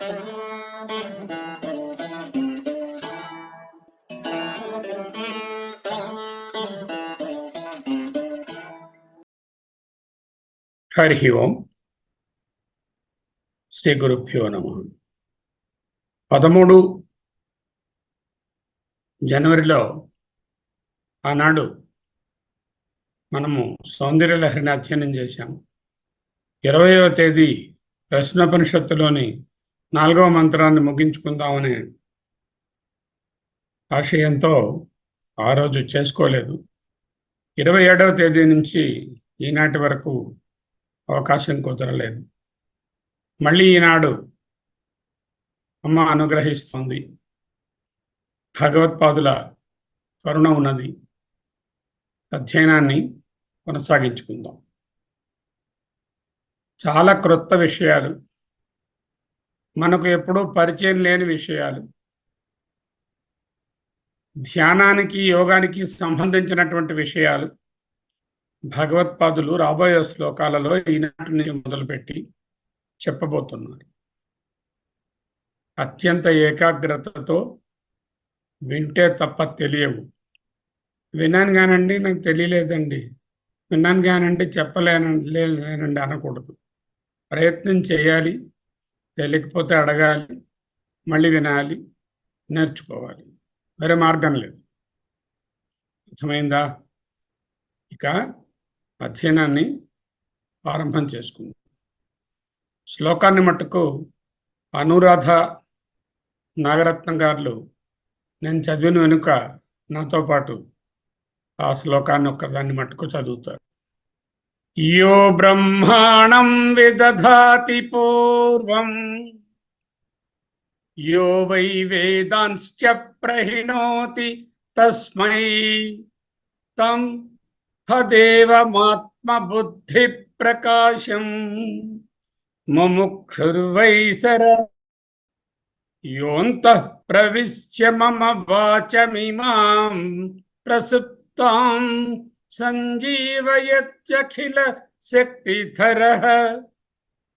హరి ఓం. శ్రీ గురుభ్యో నమః. 13 జనవరిలో ఆనాడు మనము సౌందర్యలహరిని అధ్యయనం చేశాం. 20వ తేదీ ప్రశ్నోపనిషత్తులోని 4వ మంత్రాన్ని ముగించుకుందామనే ఆశయంతో ఆ రోజు చేసుకోలేదు. 27వ తేదీ నుంచి ఈనాటి వరకు అవకాశం కుదరలేదు. మళ్ళీ ఈనాడు అమ్మ అనుగ్రహిస్తుంది. భగవత్పాదుల కరుణ ఉన్నది. అధ్యయనాన్ని కొనసాగించుకుందాం. చాలా క్రొత్త విషయాలు, మనకు ఎప్పుడూ పరిచయం లేని విషయాలు, ధ్యానానికి యోగానికి సంబంధించినటువంటి విషయాలు భగవత్పాదులు రాబోయే శ్లోకాలలో ఈనాటి నుంచి మొదలుపెట్టి చెప్పబోతున్నారు. అత్యంత ఏకాగ్రతతో వింటే తప్ప తెలియవు. విన్నాను కానండి, నాకు తెలియలేదండి, విన్నాను కానండి, చెప్పలేనండి అనకూడదు. ప్రయత్నం చేయాలి, తెలియకపోతే అడగాలి, మళ్ళీ వినాలి, నేర్చుకోవాలి. వేరే మార్గం లేదు. అర్థమైందా? ఇక అధ్యయనాన్ని ప్రారంభం చేసుకుందాం. శ్లోకాన్ని మట్టుకు అనురాధ నాగరత్నం గారు నేను చదివిన వెనుక నాతో పాటు ఆ శ్లోకాన్ని ఒక్కదాన్ని మట్టుకు చదువుతారు. యో బ్రహ్మాణం విదధాతి పూర్వం యో వై వేదాంశ్చ ప్రహిణోతి తస్మై తం హదేవమాత్మబుద్ధి ప్రకాశం ముముక్షుర్వై సర యోంతః ప్రవిశ్య మమ వాచమిమాం ప్రసుప్తాం సంజీవయత్యఖిల శక్తిధరః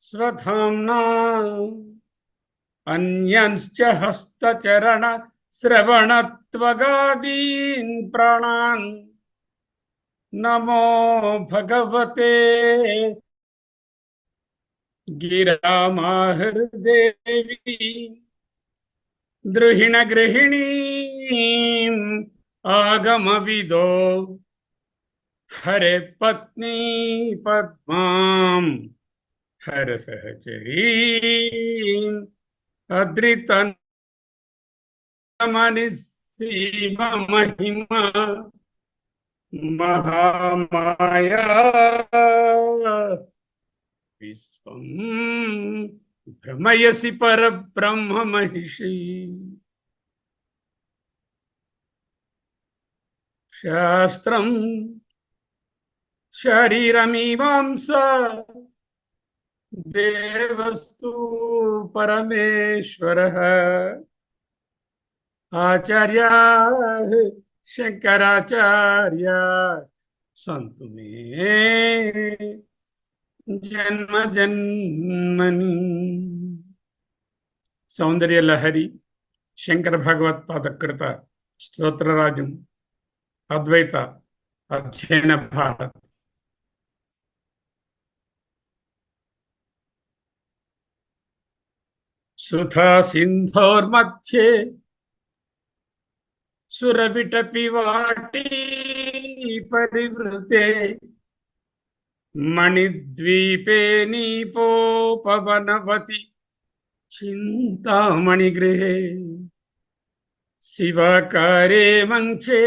స్వధామ్నా అన్యంశ్చ హస్తచరణ శ్రవణత్వగాదీన్ ప్రాణాన్ నమో భగవతే గిరామాహృదేవి ద్రుహిణ గృహిణీం ఆగమవిదో హరే పత్ని పద్మాం హర సహచరీం అద్రితమని శ్రీమ మహిమ మహామాయా విశ్వం భ్రమయసి పరబ్రహ్మ మహిషి. శాస్త్రం శరీరమీమాంస దేవస్తు పరమేశ్వరః ఆచార్యా శంకరాచార్య సంతు మే జన్మ జన్మని. సౌందర్యలహరి శంకర భగవత్పాదకృత స్తోత్రరాజం అద్వైత అధ్యయన భారత్. సుధా సింధోర్మధ్యే సురవిటపి వాటి పరివృతే మణిద్వీపే నీపోపవనవతి చింతామణి గృహే శివకారే మంచే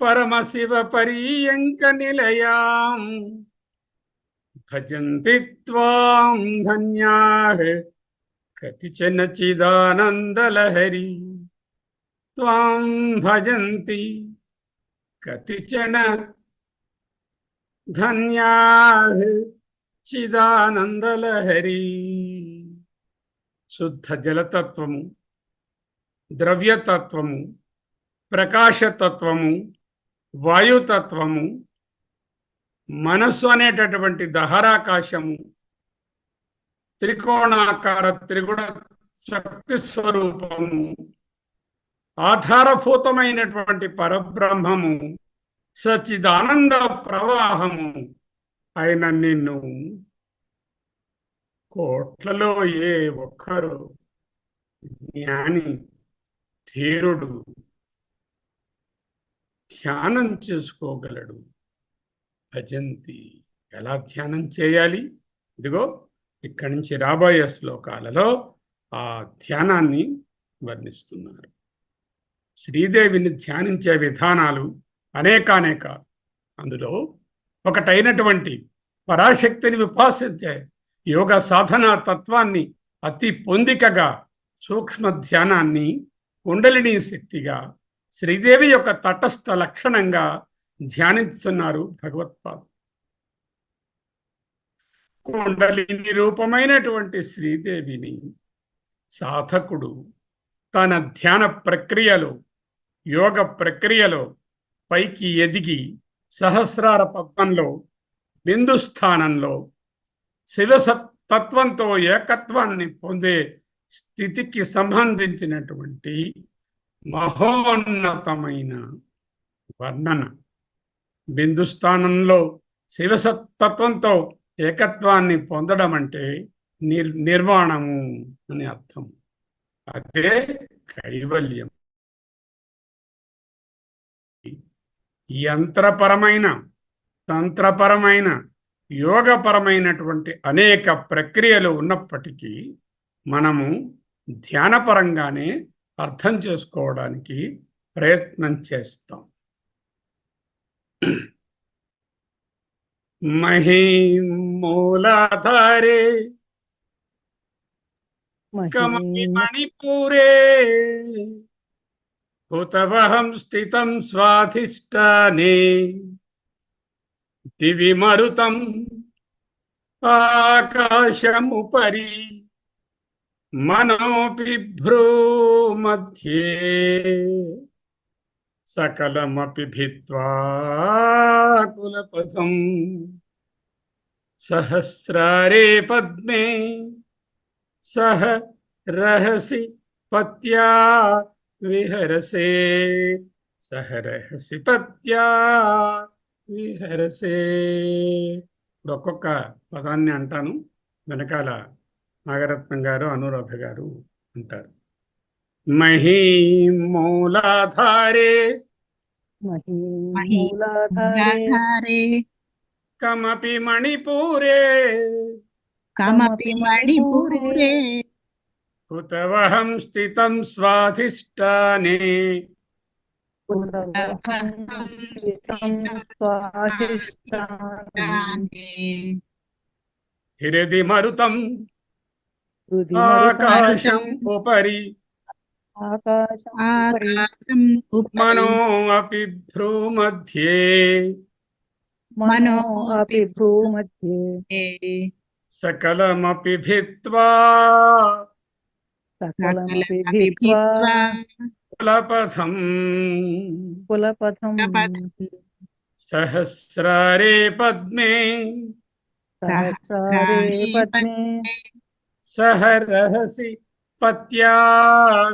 పరమశివ పర్యంక నిలయాం భజంతి త్వాం ధన్యాః కతిచన చిదానందలహరి త్వాం భజంతి కతిచన ధన్యాః చిదానందలహరి. శుద్ధ జలతత్వము, ద్రవ్యతత్వము, ప్రకాశతత్వము, వాయుతత్వము, మనస్సు అనేటటువంటి దహరాకాశము, త్రికోణాకార త్రిగుణ శక్తి స్వరూపము, ఆధారభూతమైనటువంటి పరబ్రహ్మము, సచ్చిదానంద ప్రవాహము అయిన నిన్ను కోట్లలో ఏ ఒక్కరు జ్ఞాని ధీరుడు ధ్యానం చేసుకోగలడు. భజంతి. ఎలా ధ్యానం చేయాలి? ఇదిగో ఇక్కడి నుంచి రాబోయే శ్లోకాలలో ఆ ధ్యానాన్ని వర్ణిస్తున్నారు. శ్రీదేవిని ధ్యానించే విధానాలు అనేకానేక. అందులో ఒకటైనటువంటి పరాశక్తిని విపాసించే యోగ సాధనా తత్వాన్ని అతి పొందికగా, సూక్ష్మ ధ్యానాన్ని కుండలిని శక్తిగా, శ్రీదేవి యొక్క తటస్థ లక్షణంగా ధ్యానిస్తున్నారు భగవత్పాదులు. కుండలిని రూపమైనటువంటి శ్రీదేవిని సాధకుడు తన ధ్యాన ప్రక్రియలో, యోగ ప్రక్రియలో పైకి ఎదిగి సహస్రార పద్మంలో బిందు స్థానంలో శివతత్వంతో ఏకత్వాన్ని పొందే స్థితికి సంబంధించినటువంటి మహోన్నతమైన వర్ణన. బిందు స్థానంలో శివతత్వంతో ఏకత్వాన్ని పొందడం అంటే నిర్వాణము అని అర్థం. అదే కైవల్యం. యంత్రపరమైన, తంత్రపరమైన, యోగపరమైనటువంటి అనేక ప్రక్రియలు ఉన్నప్పటికీ మనము ధ్యానపరంగానే అర్థం చేసుకోవడానికి ప్రయత్నం చేస్తాం. మహీమూలాధారే కమపి మణిపూరే హుతవహం స్థితం స్వాధిష్టానే దివి మరుతం ఆకాశముపరి మనోపి భ్రూమధ్యే సకలమపి భిత్వా కులపథం సహస్రారే పద్మే సహ రహసి పత్యా విహరసే సహ రహసి పత్యా విహరసే. ఒక్కొక్క పదాన్ని అంటాను, వెనకాల నాగరత్నం గారు, అనురాధ గారు అంటారు. మహీమూలాధారే కమపి మణిపూరే హుతవహం స్థితం స్వాధిష్టానే హృది మరుతం ఆకాశం ఉపరి మనో అపి భ్రూమధ్యే సకలమపి భిత్వా కులపథం సహస్రారే పద్మే సహ రహసి పత్యా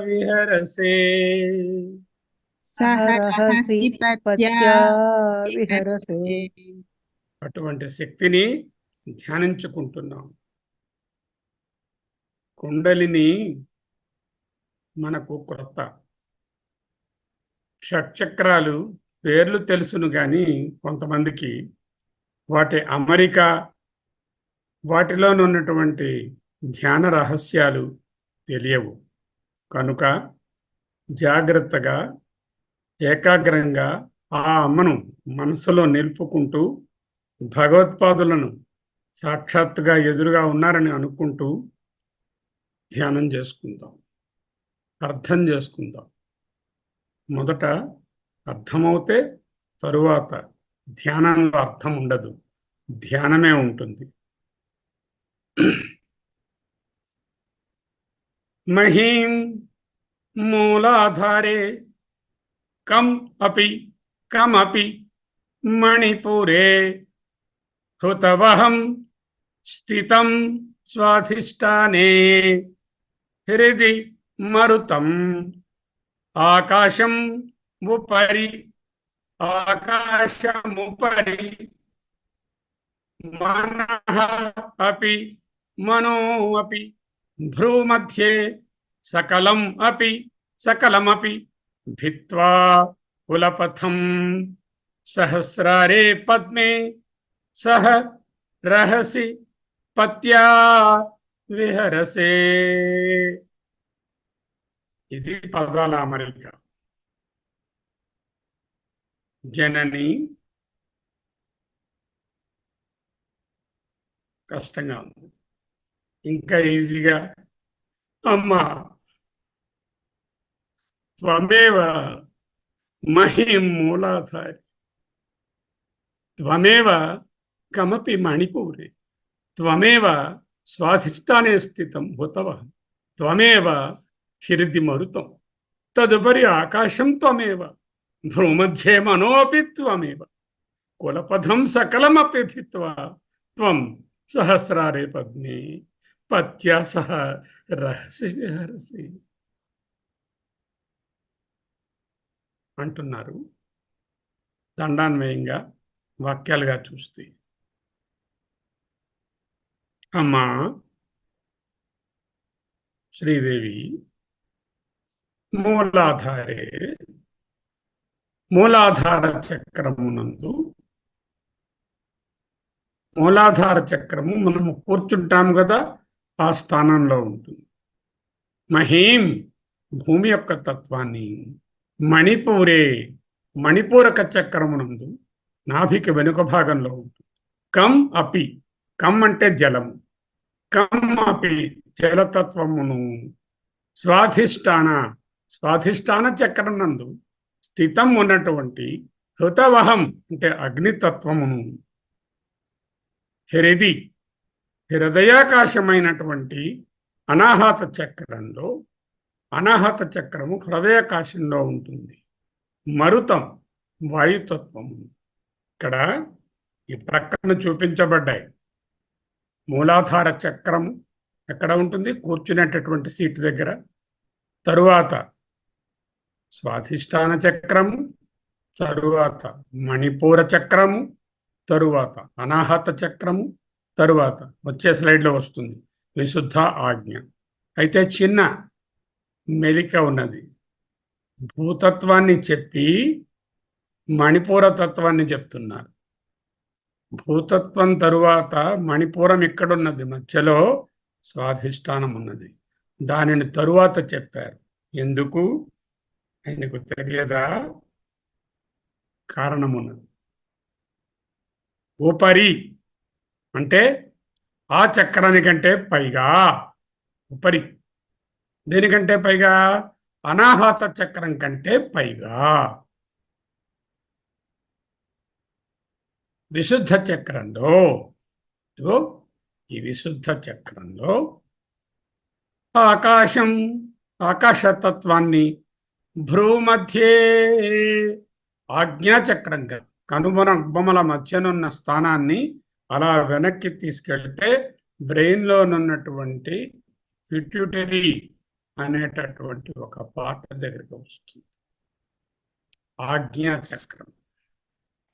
విహరసే. అటువంటి శక్తిని ధ్యానించుకుంటున్నాం. కుండలిని మనకు క్రొత్త. షట్చక్రాలు పేర్లు తెలుసును కానీ కొంతమందికి వాటి అమరిక, వాటిలోనున్నటువంటి ధ్యాన రహస్యాలు తెలియవు. కనుక జాగ్రత్తగా, ఏకాగ్రంగా ఆ అమ్మను మనసులో నిలుపుకుంటూ, భగవత్పాదులను సాక్షాత్తుగా ఎదురుగా ఉన్నారని అనుకుంటూ ధ్యానం చేసుకుందాం, అర్థం చేసుకుందాం. మొదట అర్థమవుతే తరువాత ధ్యానంలో అర్థం ఉండదు, ధ్యానమే ఉంటుంది. మహీం మూలాధారే కమపి మణిపూరే హుతవహం స్థితం స్వాధిష్టానే హృది మరుతం ఆకాశం ఉపరి ఆకాశముపరి మనః అపి మనో అపి భ్రూమధ్యే సకలమపి భిత్వా కులపథం సహస్రారే పద్మే సహ రహసి పత్యా విహరసే. ఇది పదాల అమరిక. జనని కష్టంగా ఉంది, ఇంకా ఈజీగా అమ్మా త్వమేవ మహిం మూలాధారి త్వమేవ కమపి మణిపూరే త్వమేవ స్వాధిష్టానే స్థితం భూతవః త్వమేవ హృది మరుతం తదుపరి ఆకాశం త్వమేవ భ్రూమధ్యే మనోపి త్వమేవ కులపథం సకలమపి భిత్వా త్వం సహస్రారే పద్మే పత్యా సహ రహసి విహరసి అంటున్నారు. దండాన్వయంగా వాక్యాలుగా చూస్తే, అమ్మా శ్రీదేవి మూలాధారే మూలాధార చక్రమునందు, మూలాధార చక్రము మనము కూర్చుంటాం కదా, ఆ స్థానంలో ఉంటుంది. మహీం భూమి యొక్క తత్వాన్ని, మణిపూరే మణిపూరక చక్రమునందు నాభికి వెనుక భాగంలో ఉంటుంది. కం అపి, కం అంటే జలము, కం అపి జలతత్వమును స్వాధిష్టాన చక్రం నందు స్థితం ఉన్నటువంటి హృతవహం అంటే అగ్నితత్వమును, హృదయాకాశమైనటువంటి అనాహత చక్రంలో, అనాహత చక్రము హృదయాకాశంలో ఉంటుంది. మరుతం వాయుతత్వము. ఇక్కడ ఈ ప్రక్కన చూపించబడ్డాయి. మూలాధార చక్రము ఎక్కడ ఉంటుంది? కూర్చునేటటువంటి సీటు దగ్గర. తరువాత స్వాధిష్టాన చక్రము, తరువాత మణిపూర చక్రము, తరువాత అనాహత చక్రము, తరువాత వచ్చే స్లైడ్లో వస్తుంది విశుద్ధ ఆజ్ఞ. అయితే చిన్న మెలిక ఉన్నది. భూతత్వాన్ని చెప్పి మణిపూర తత్వాన్ని చెప్తున్నారు. భూతత్వం తరువాత మణిపూరం ఎక్కడున్నది? మధ్యలో స్వాధిష్టానం ఉన్నది. దానిని తరువాత చెప్పారు. ఎందుకు? ఆయనకు తెలియదా? కారణమున్నది. ఉపరి అంటే ఆ చక్రానికంటే పైగా, ఉపరి దేనికంటే పైగా? అనాహత చక్రం కంటే పైగా. విశుద్ధ చక్రంలో, ఈ విశుద్ధ చక్రంలో ఆకాశం, ఆకాశతత్వాన్ని భ్రూమధ్యే ఆజ్ఞాచక్రం కనుబొమ్మల మధ్యనున్న స్థానాన్ని అలా వెనక్కి తీసుకెళ్తే బ్రెయిన్లోనున్నటువంటి పిట్యూటరీ అనేటటువంటి ఒక పార్ట్ దగ్గరికి వస్తుంది. ఆజ్ఞాచక్రం.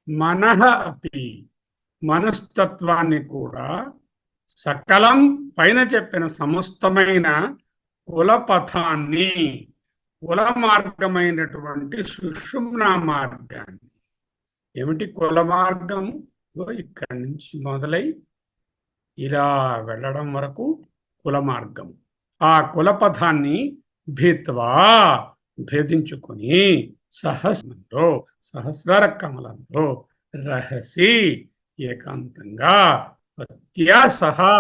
మనః అపి మనస్తత్వాన్ని కూడా సకలం పైన చెప్పిన సమస్తమైన కులపథాన్ని, కుల మార్గమైనటువంటి సుషుమ్నా మార్గాన్ని. ఏమిటి కుల మార్గం? ఇక్కడి నుంచి మొదలై ఇలా వెళ్ళడం వరకు కుల మార్గం. ఆ కులపథాన్ని భిత్వా భేదించుకొని సహస్ర కమలంలో రహసి ఏకాంతంగా పత్యా సహా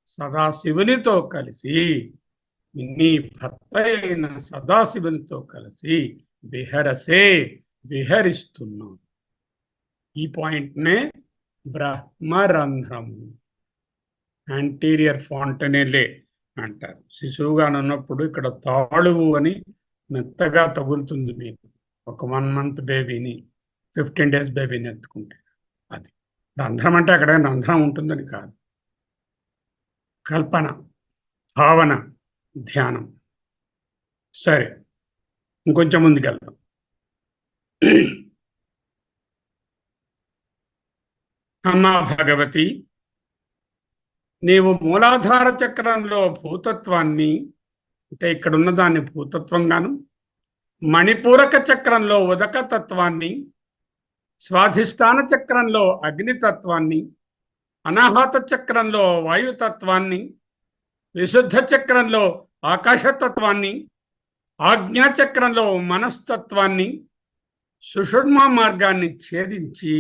సదాశివునితో కలిసి, నీ భర్త అయిన సదాశివునితో కలిసి విహరసే విహరిస్తున్నాం. ఈ పాయింట్నే బ్రహ్మరంధ్రము, యాంటీరియర్ ఫాంటనెలే అంటారు. శిశువుగా ఉన్నప్పుడు ఇక్కడ తాళువు అని మెత్తగా తగులుతుంది మీకు. ఒక 1 month బేబీని, 15 days బేబీని ఎత్తుకుంటే అది రంధ్రం. అంటే అక్కడ రంధ్రం ఉంటుందని కాదు, కల్పన, భావన, ధ్యానం. సరే, ఇంకొంచెం ముందుకెళ్దాం. అమ్మా భగవతి, నీవు మూలాధార చక్రంలో భూతత్వాన్ని, అంటే ఇక్కడున్న దాన్ని భూతత్వంగాను, మణిపూరక చక్రంలో ఉదకతత్వాన్ని, స్వాధిష్టాన చక్రంలో అగ్నితత్వాన్ని, అనాహత చక్రంలో వాయుతత్వాన్ని, విశుద్ధ చక్రంలో ఆకాశతత్వాన్ని, ఆజ్ఞాచక్రంలో మనస్తత్వాన్ని, సుషుమ్న మార్గాన్ని ఛేదించి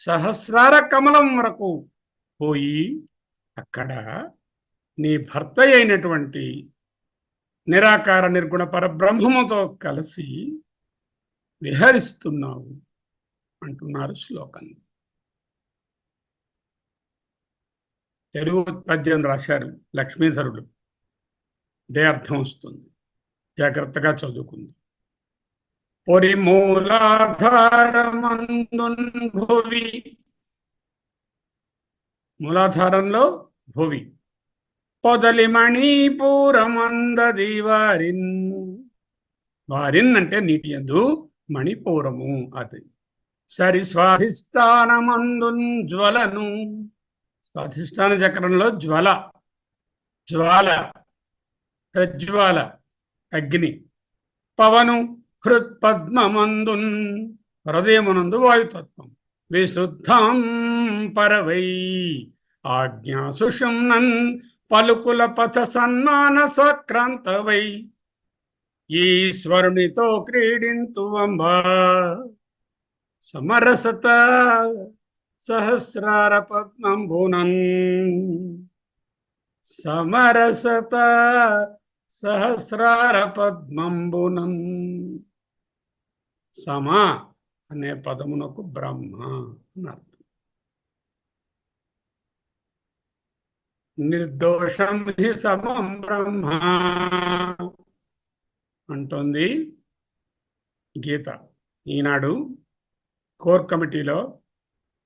సహస్రార కమలం వరకు పోయి అక్కడ నీ భర్త అయినటువంటి నిరాకార నిర్గుణ పరబ్రహ్మముతో కలిసి విహరిస్తున్నావు అంటున్నారు శ్లోకం. తెలుగు పద్యం రాశారు లక్ష్మీధరుడు. ఇదే అర్థం వస్తుంది, జాగ్రత్తగా చదువుకుంది. పొరిమూలాధారమందున్ భువి, మూలాధారంలో భువి, పొదలి మణిపూరమందది వారిన్. వారిన్ అంటే నీటి యందు, మణిపూరము అది. సరి స్వాధిష్టానమందున్ జ్వలను, స్వాధిష్టాన చక్రంలో జ్వల, జ్వాల, ప్రజ్వాల, అగ్ని. పవను హృత్పద్మమందున్, హృదయమునందు వాయుతత్వం. విశుద్ధం పరవై ఆజ్ఞా సుషుమ్నన్, పలుకుల పథ సన్మాన సక్రాంతవై. ఈశ్వరునితో క్రీడింతు అంబా, సమరసత సహస్రార పద్మంబునన్. సమరసత సహస్రార పద్మంబునన్. సమ అనే పదమునకు బ్రహ్మ అని అర్థం. నిర్దోషం హి సమం బ్రహ్మ అంటోంది గీత. ఈనాడు కోర్ కమిటీలో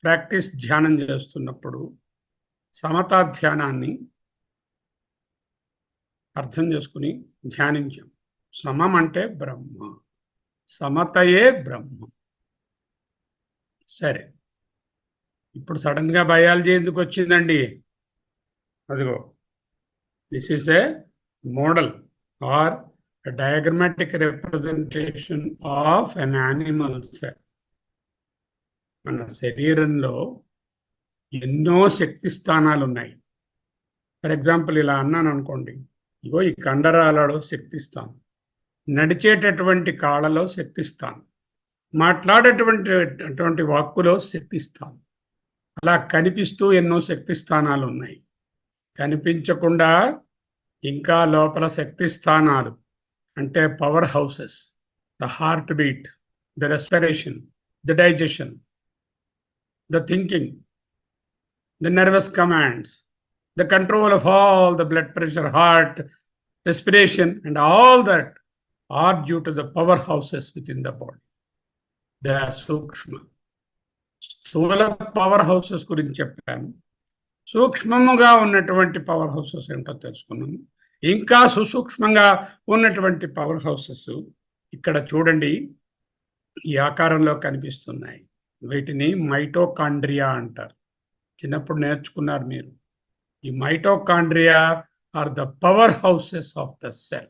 ప్రాక్టీస్ ధ్యానం చేస్తున్నప్పుడు సమతా ధ్యానాన్ని అర్థం చేసుకుని ధ్యానించాం. సమం అంటే బ్రహ్మ, సమతయే బ్రహ్మం. సరే, ఇప్పుడు సడన్గా బయాలజీ ఎందుకు వచ్చిందండి? అదిగో, this is a model or diagrammatic representation of an animal cell. మన శరీరంలో ఎన్నో శక్తి స్థానాలు ఉన్నాయి. ఫర్ ఎగ్జాంపుల్ ఇలా అన్నాను అనుకోండి, ఇగో ఈ కండరాలలో శక్తిస్తాను, నడిచేటటువంటి కాళ్ళలో శక్తిస్తాను, మాట్లాడేటటువంటి వాక్కులో శక్తిస్తాను. అలా కనిపిస్తూ ఎన్నో శక్తి స్థానాలు ఉన్నాయి. కనిపించకుండా ఇంకా లోపల శక్తి స్థానాలు అంటే power houses, the heart beat, the respiration, the digestion, the thinking, the nervous commands, the control of all the blood pressure, heart, respiration, and all that are due to the powerhouses within the body. They are sukshma. స్థూల power houses గురించి చెప్పాను. సూక్ష్మముగా ఉన్నటువంటి power houses ఏంటో తెలుసుకున్నాము. ఇంకా సుసూక్ష్మంగా ఉన్నటువంటి power houses ఇక్కడ చూడండి, ఈ ఆకారంలో కనిపిస్తున్నాయి. వీటిని మైటోకాండ్రియా అంటారు. చిన్నప్పుడు నేర్చుకున్నారు మీరు. ఈ mitochondria are the powerhouses of the cell.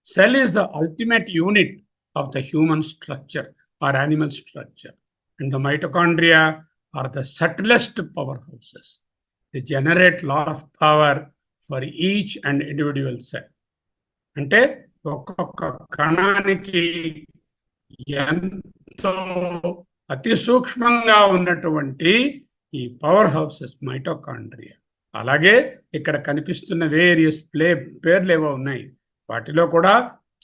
Cell is the ultimate unit of the human structure or animal structure. And the mitochondria are the subtlest powerhouses. They generate lot of power for each and individual cell. అంటే ఒక్కొక్క కణానికి ఎంతో అతి సూక్ష్మంగా ఉన్నటువంటి ఈ power houses mitochondria. అలాగే ఇక్కడ కనిపిస్తున్న వేరియస్ పేర్లు ఏవో ఉన్నాయి, వాటిలో కూడా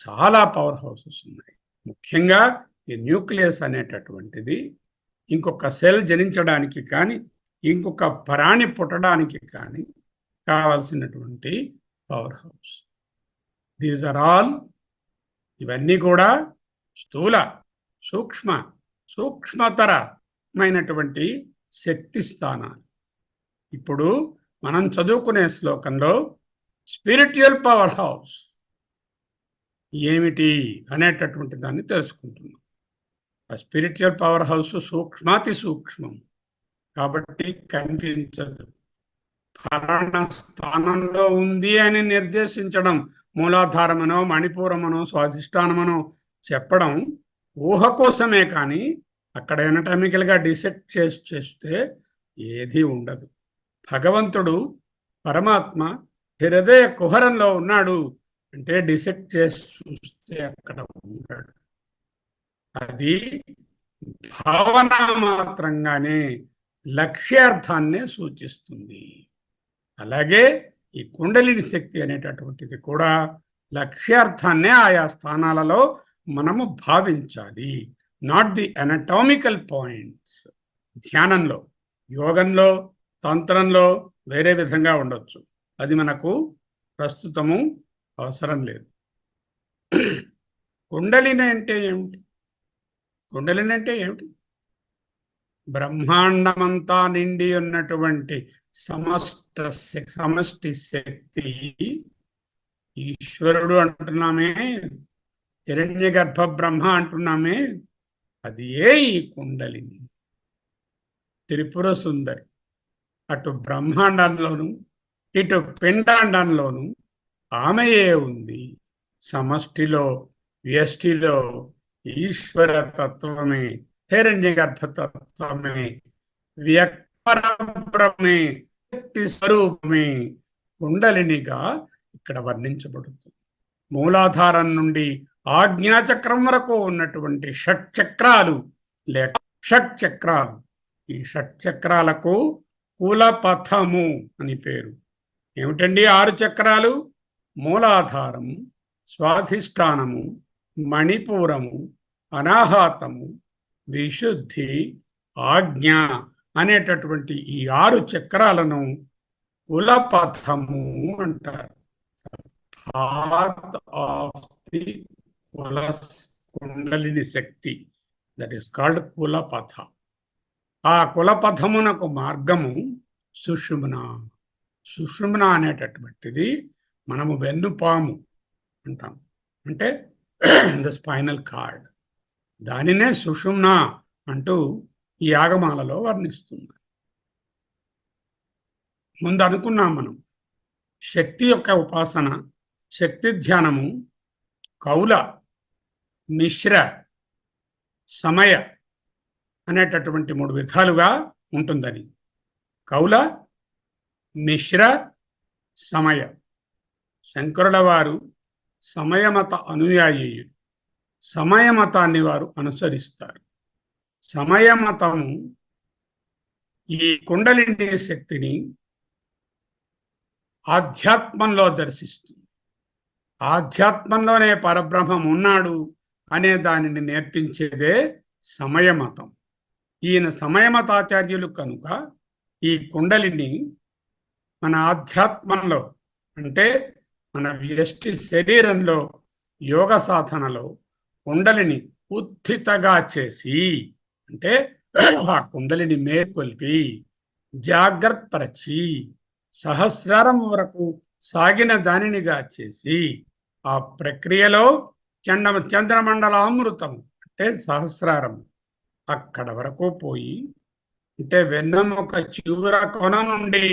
చాలా పవర్ హౌసెస్ ఉన్నాయి. ముఖ్యంగా ఈ న్యూక్లియస్ అనేటటువంటిది ఇంకొక సెల్ జనించడానికి కానీ ఇంకొక ప్రాణి పుట్టడానికి కానీ కావాల్సినటువంటి power house. These are all, ఇవన్నీ కూడా స్థూల, సూక్ష్మతరమైనటువంటి శక్తి స్థానాలు. ఇప్పుడు మనం చదువుకునే శ్లోకంలో స్పిరిచువల్ పవర్ హౌస్ ఏమిటి అనేటటువంటి దాన్ని తెలుసుకుంటున్నాం. ఆ స్పిరిచువల్ పవర్ హౌస్ సూక్ష్మాతి సూక్ష్మం కాబట్టి కనిపించదు. ఫలానా స్థానంలో ఉంది అని నిర్దేశించడం, మూలాధారమనో మణిపూరమనో స్వాధిష్టానమనో చెప్పడం ఊహ కోసమే, కానీ అక్కడ ఎనటామికల్గా డిసెక్ట్ చేస్తే ఏదీ ఉండదు. భగవంతుడు పరమాత్మ హృదయ కుహరంలో ఉన్నాడు అంటే డిసెక్ట్ చేసి చూస్తే అక్కడ ఉంటాడు. అది భావన మాత్రంగానే లక్ష్యార్థాన్నే సూచిస్తుంది. అలాగే ఈ కుండలిని శక్తి అనేటటువంటిది కూడా లక్ష్యార్థాన్నే ఆయా స్థానాలలో మనము భావించాలి, నాట్ ది అనటామికల్ పాయింట్స్. ధ్యానంలో, యోగంలో, తంత్రంలో వేరే విధంగా ఉండొచ్చు, అది మనకు ప్రస్తుతము అవసరం లేదు. కుండలిని అంటే ఏమిటి? కుండలిని అంటే ఏమిటి? బ్రహ్మాండమంతా నిండి ఉన్నటువంటి సమష్టి శక్తి. ఈశ్వరుడు అంటున్నామే, హిరణ్య గర్భ బ్రహ్మ అంటున్నామే, అది ఈ కుండలిని. త్రిపుర సుందరి అటు బ్రహ్మాండంలోను ఇటు పిండాండంలోను ఆమెయే ఉంది. సమష్టిలో వ్యష్టిలో ఈశ్వర తత్వమే, హిరణ్య గర్భతత్వమే, వ్యక్తమే, శక్తి స్వరూపమే కుండలినిగా ఇక్కడ వర్ణించబడుతుంది. మూలాధారం నుండి ఆజ్ఞాచక్రం వరకు ఉన్నటువంటి షట్చక్రాలు లేక షట్చక్రాలు. ఈ షట్చక్రాలకు కులపథము అని పేరు. ఏమిటండి 6 చక్రాలు? మూలాధారము, స్వాధిష్టానము, మణిపూరము, అనాహతము, విశుద్ధి, ఆజ్ఞ అనేటటువంటి ఈ 6 చక్రాలను కులపథము అంటారు. Path of the kundalini shakti, that is called kulapatha. ఆ కులపథమునకు మార్గము సుషుమ్న. సుషుమ్న అనేటటువంటిది మనము వెన్నుపాము అంటాం, అంటే ద స్పైనల్ కార్డ్. దానినే సుషుమ్న అంటూ ఈ ఆగమాలలో వర్ణిస్తున్నారు. ముందు అనుకున్నాం మనం, శక్తి యొక్క ఉపాసన, శక్తి ధ్యానము కౌల, మిశ్ర, సమయ అనేటటువంటి 3 విధాలుగా ఉంటుందని. కౌల, మిశ్ర, సమయ. శంకరుల వారు సమయమత అనుయాయి. సమయమతాన్ని వారు అనుసరిస్తారు. సమయమతము ఈ కుండలిని శక్తిని ఆధ్యాత్మంలో దర్శిస్తుంది. ఆధ్యాత్మంలోనే పరబ్రహ్మం ఉన్నాడు అనే దానిని నేర్పించేదే సమయమతం. ఈయన సమయమతాచార్యులు కనుక ఈ కుండలిని మన ఆధ్యాత్మంలో, అంటే మన వ్యష్టి శరీరంలో యోగ సాధనలో కుండలిని ఉత్థితగా చేసి, అంటే ఆ కుండలిని మేల్కొల్పి జాగ్రత్తపరచి సహస్రారం వరకు సాగిన దానినిగా చేసి, ఆ ప్రక్రియలో చంద్రమండలామృతం అంటే సహస్రారం అక్కడ వరకు పోయి, అంటే వెన్నెముక చివర కొన నుండి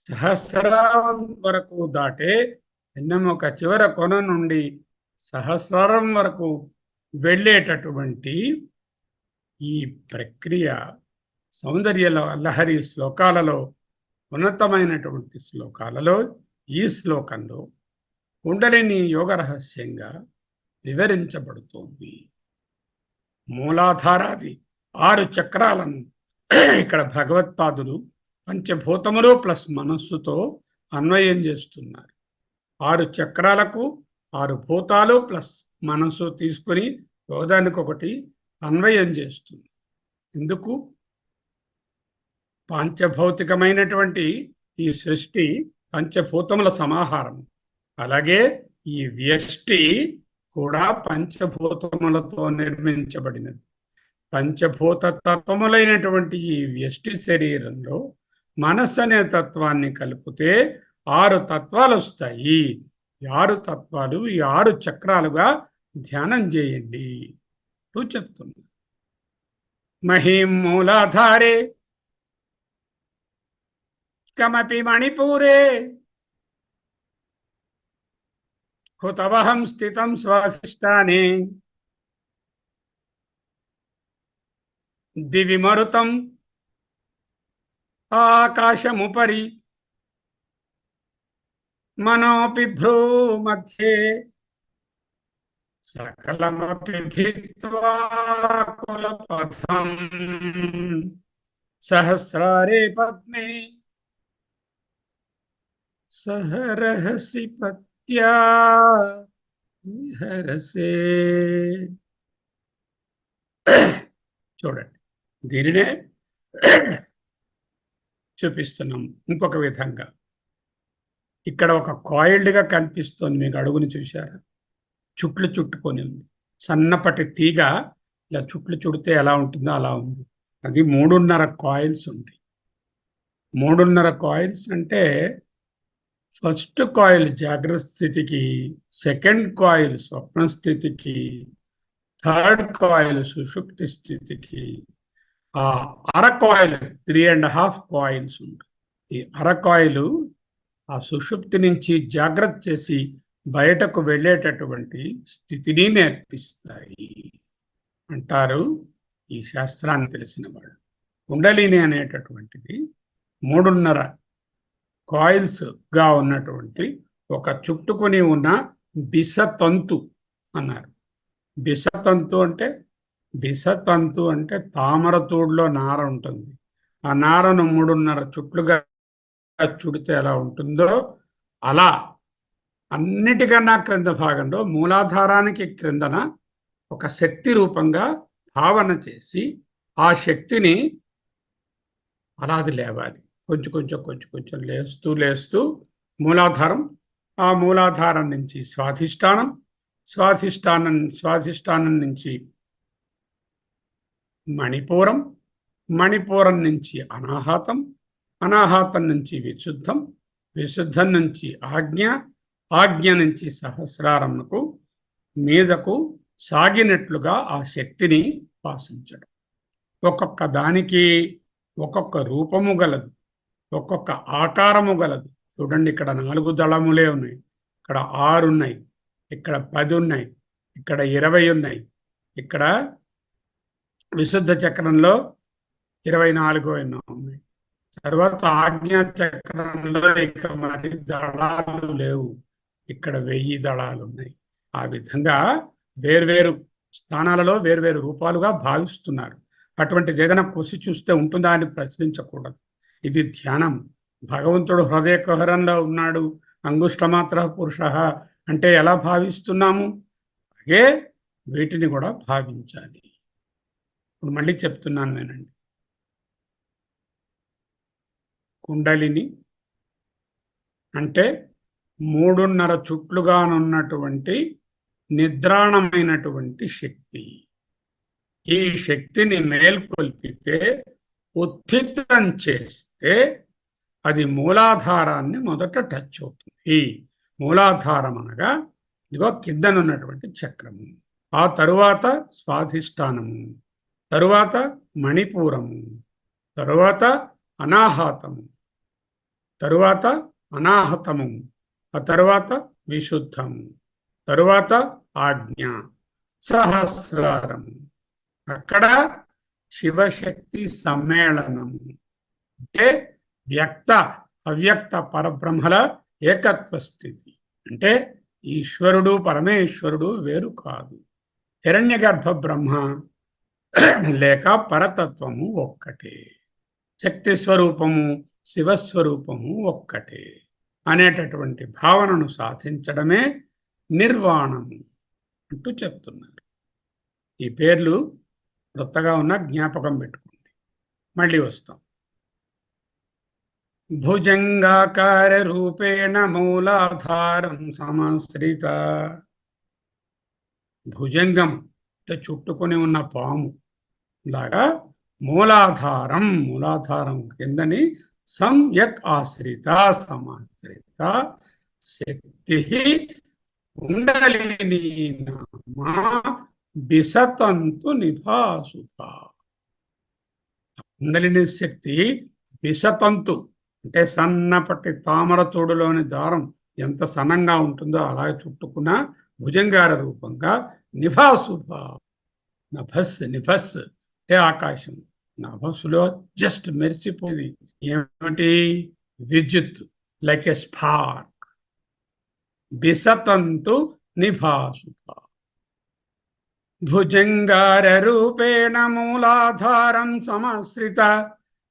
సహస్రారం వరకు దాటే వెన్నెముక చివర కొన నుండి సహస్రారం వరకు వెళ్ళేటటువంటి ఈ ప్రక్రియ సౌందర్య లహరి శ్లోకాలలో, ఉన్నతమైనటువంటి శ్లోకాలలో ఈ శ్లోకంలో కుండలిని యోగ రహస్యంగా వివరించబడుతోంది. మూలాధారాది 6 చక్రాలను ఇక్కడ భగవత్పాదులు పంచభూతములు ప్లస్ మనస్సుతో అన్వయం చేస్తున్నారు. 6 చక్రాలకు 6 భూతాలు ప్లస్ మనస్సు తీసుకుని యోగానికొకటి అన్వయం చేస్తుంది. ఎందుకు? పంచభౌతికమైనటువంటి ఈ సృష్టి పంచభూతముల సమాహారం. అలాగే ఈ వ్యష్టి కూడా పంచభూతములతో నిర్మించబడినది. పంచభూత తత్వములైనటువంటి ఈ వ్యష్టి శరీరంలో మనస్సు అనే తత్వాన్ని కలిపితే 6 తత్వాలు వస్తాయి. ఈ 6 తత్వాలు ఈ 6 చక్రాలుగా ధ్యానం చేయండి నువ్వు చెప్తున్నా. మహీం మూలాధారే కమపి మణిపూరే హుతవహం స్థితం స్వాధిష్టానే దివి మరుతం ఆకాశముపరి మనోపి భ్రూ మధ్యే సకలమపి భిత్వా కులపథం సహస్రారే పద్మే సహరహసి పత్యా విహరసే. చూడండి, దీనినే చూపిస్తున్నాం ఇంకొక విధంగా. ఇక్కడ ఒక కాయిల్డ్గా కనిపిస్తుంది మీకు, అడుగుని చూశారా? చుట్లు చుట్టుకొని ఉంది. సన్నపటి తీగ ఇలా చుట్లు చుడితే ఎలా ఉంటుందో అలా ఉంది. అది 3.5 కాయిల్స్ ఉంటాయి. 3.5 కాయిల్స్ అంటే ఫస్ట్ కాయిల్ జాగ్రత్త స్థితికి, సెకండ్ కాయిల్ స్వప్న స్థితికి, థర్డ్ కాయిల్ సుషుప్తి స్థితికి, ఆ అర కాయిల్ 3.5 కాయిల్స్ ఉంటాయి. ఈ అర కాయిలు ఆ సుషుప్తి నుంచి జాగ్రత్త చేసి బయటకు వెళ్ళేటటువంటి స్థితిని నేర్పిస్తాయి అంటారు ఈ శాస్త్రాన్ని తెలిసిన వాళ్ళు. కుండలిని అనేటటువంటిది 3.5 కాయిల్స్గా ఉన్నటువంటి ఒక చుట్టుకొని ఉన్న బిసతంతు అన్నారు. బిసతంతు అంటే తామర తూడులో నార ఉంటుంది. ఆ నారను 3.5 చుట్లుగా చుడితే ఎలా ఉంటుందో అలా అన్నిటికన్నా క్రింద భాగంలో మూలాధారానికి క్రిందన ఒక శక్తి రూపంగా భావన చేసి ఆ శక్తిని అలా అది లేవాలి. కొంచెం కొంచెం లేస్తూ మూలాధారం, ఆ మూలాధారం నుంచి స్వాధిష్టానం నుంచి మణిపూరం నుంచి అనాహతం నుంచి విశుద్ధం నుంచి ఆజ్ఞ నుంచి సహస్రారంకు మీదకు సాగినట్లుగా ఆ శక్తిని ఉపాసించడం. ఒక్కొక్క దానికి ఒక్కొక్క రూపము గలదు, ఒక్కొక్క ఆకారము గలదు. చూడండి, ఇక్కడ 4 దళములే ఉన్నాయి, ఇక్కడ 6 ఉన్నాయి, ఇక్కడ 10 ఉన్నాయి, ఇక్కడ 20 ఉన్నాయి. ఇక్కడ విశుద్ధ చక్రంలో 24 ఎన్నో ఉన్నాయి. తర్వాత ఆజ్ఞా చక్రంలో ఇక మరి దళాలు లేవు, ఇక్కడ 1000 దళాలు ఉన్నాయి. ఆ విధంగా వేర్వేరు స్థానాలలో వేర్వేరు రూపాలుగా భావిస్తున్నారు. అటువంటిది ఏదైనా కొసి చూస్తే ఉంటుందా అని ప్రశ్నించకూడదు. ఇది ధ్యానం. భగవంతుడు హృదయ కుహరంలో ఉన్నాడు, అంగుష్టమాత్ర పురుష అంటే ఎలా భావిస్తున్నాము, అలాగే వీటిని కూడా భావించాలి. ఇప్పుడు మళ్ళీ చెప్తున్నాను వినండి. కుండలిని అంటే 3.5 చుట్లుగానున్నటువంటి నిద్రాణమైనటువంటి శక్తి. ఈ శక్తిని మేల్కొల్పితే, ఉత్థితం చేస్తే అది మూలాధారాన్ని మొదట టచ్ అవుతుంది. మూలాధారం అనగా ఇదిగో కిందనున్నటువంటి చక్రము, ఆ తరువాత స్వాధిష్టానము, తరువాత మణిపూరము, తరువాత అనాహతము, ఆ తరువాత విశుద్ధము, తరువాత ఆజ్ఞ, సహస్రారము. అక్కడ శివశక్తి సమ్మేళనము అంటే వ్యక్త అవ్యక్త పరబ్రహ్మల ఏకత్వ స్థితి. అంటే ఈశ్వరుడు పరమేశ్వరుడు వేరు కాదు. హిరణ్యగర్భ బ్రహ్మ లేక పరతత్వము ఒక్కటే, శక్తి స్వరూపము శివస్వరూపము ఒక్కటే అనేటటువంటి భావనను సాధించడమే నిర్వాణము అంటూ చెప్తున్నారు. ఈ పేర్లు కొత్తగా ఉన్న జ్ఞాపకం పెట్టుకోండి. మళ్ళీ వస్తాం. భుజంగాకార రూపేణ మూలాధారం సమాశ్రిత. భుజంగం అంటే చుట్టుకొని ఉన్న పాము లాగా మూలాధారం కిందని సంయక్ ఆశ్రిత సమాశ్రిత శక్తి కుండలిని నామా బిసతంతు నిభాసుత. కుండలిని శక్తి బిసతంతు అంటే సన్నపట్టి తామర తోడులోని దారం ఎంత సన్నంగా ఉంటుందో అలాగే చుట్టుకున్న భుజంగార రూపంగా నిభాసుభ. నభస్ నిభస్ అంటే ఆకాశం, నభస్సులో జస్ట్ మెరిసిపోయింది ఏమిటి? విద్యుత్, లైక్ ఎ స్పార్క్. బిసతంతు నిభాసుభ. భుజంగార రూపేణ మూలాధారం సమాశ్రిత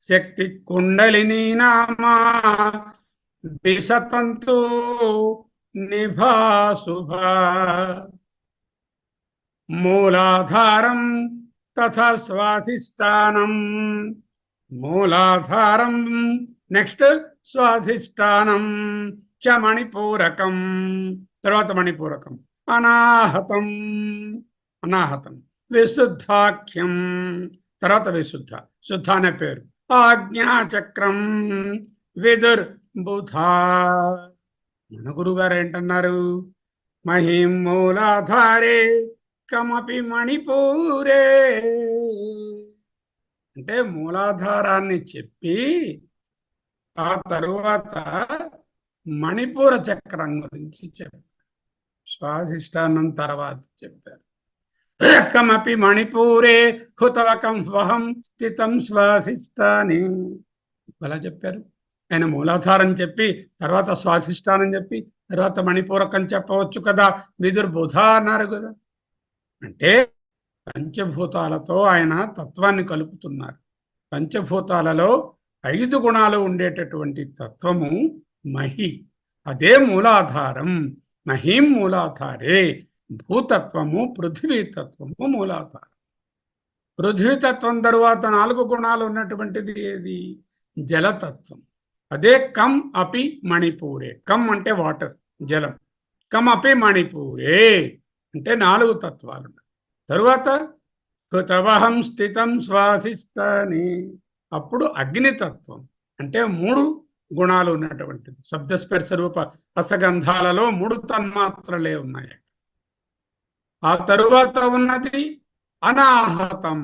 శక్తి కుండలిని నామా బిసతంతు నిభాసుభ. మూలాధారం తథా స్వాధిష్టానం. మూలాధారం నెక్స్ట్ స్వాధిష్టానం చ మణిపూరకం. తర్వాత మణిపూరకం. అనాహతం, అనాహతం. విశుద్ధాఖ్యం, తర్వాత విశుద్ధ, శుద్ధ అనే పేరు. ఆజ్ఞాచక్రం విదుర్ బుధా. మన గురుగారు ఏంటన్నారు? మహిం మూలాధారే కమపి మణిపూరే. అంటే మూలాధారాన్ని చెప్పి ఆ తరువాత మణిపూర చక్రం గురించి చెప్పారు. స్వాధిష్టానం తర్వాత చెప్పారు. కమపి మణిపూరే హుతవకం స్వహం స్థితం స్వాధిష్టాని. అలా చెప్పారు. ఆయన మూలాధారం చెప్పి తర్వాత స్వాధిష్టానం చెప్పి తర్వాత మణిపూరకం చెప్పవచ్చు కదా. విదుర్బుధ అన్నారు కదా. అంటే పంచభూతాలతో ఆయన తత్వాన్ని కలుపుతున్నారు. పంచభూతాలలో 5 గుణాలు ఉండేటటువంటి తత్వము మహి, అదే మూలాధారం. మహీం మూలాధారే. భూతత్వము, పృథ్వీతత్వము మూలాధారం. పృథ్వీతత్వం తరువాత 4 గుణాలు ఉన్నటువంటిది ఏది? జలతత్వం. అదే కం అపి మణిపూరే. కం అంటే వాటర్, జలం. కం అపి మణిపూరే అంటే 4 తత్వాలు. తరువాత హృతవహం స్థితం స్వాధిష్టాని. అప్పుడు అగ్నితత్వం అంటే 3 గుణాలు ఉన్నటువంటిది. శబ్దస్పర్శ రూప రసగంధాలలో 3 తన్మాత్రలే ఉన్నాయి. ఆ తరువాత ఉన్నది అనాహతం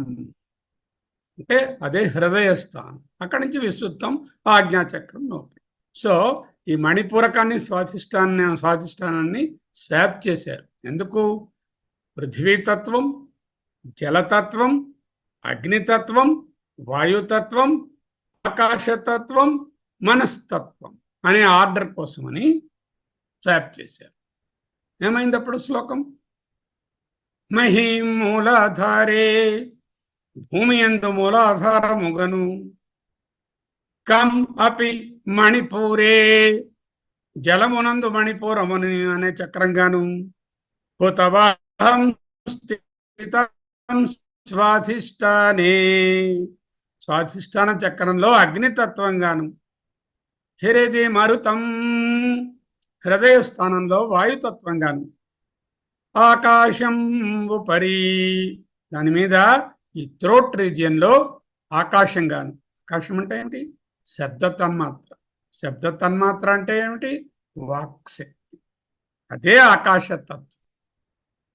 అంటే అదే హృదయస్థానం. అక్కడి నుంచి విశుద్ధం, ఆజ్ఞాచక్రం నోపి. సో ఈ మణిపూరకాన్ని స్వాధిష్టానాన్ని స్వాప్ చేశారు. ఎందుకు? పృథ్వీతత్వం, జలతత్వం, అగ్నితత్వం, వాయుతత్వం, ఆకాశతత్వం, మనస్తత్వం అనే ఆర్డర్ కోసమని స్వాప్ చేశారు. ఏమైంది అప్పుడు శ్లోకం? మహీం మూలాధారే భూమి యందు మూలాధారముగను కం అపి మణిపూరే జలమునందు మణిపూరముని అనే చక్రంగాను హుతవహం స్థితం స్వాధిష్టానే స్వాధిష్టాన చక్రంలో అగ్నితత్వంగాను హృది మరుతం హృదయ స్థానంలో వాయుతత్వంగాను ఆకాశం ఉపరి దాని మీద ఈ థ్రోట్ రీజియన్లో ఆకాశంగాను. ఆకాశం అంటే ఏమిటి? శబ్ద తన్మాత్ర. శబ్ద తన్మాత్ర అంటే ఏమిటి? వాక్శక్తి. అదే ఆకాశతత్వం.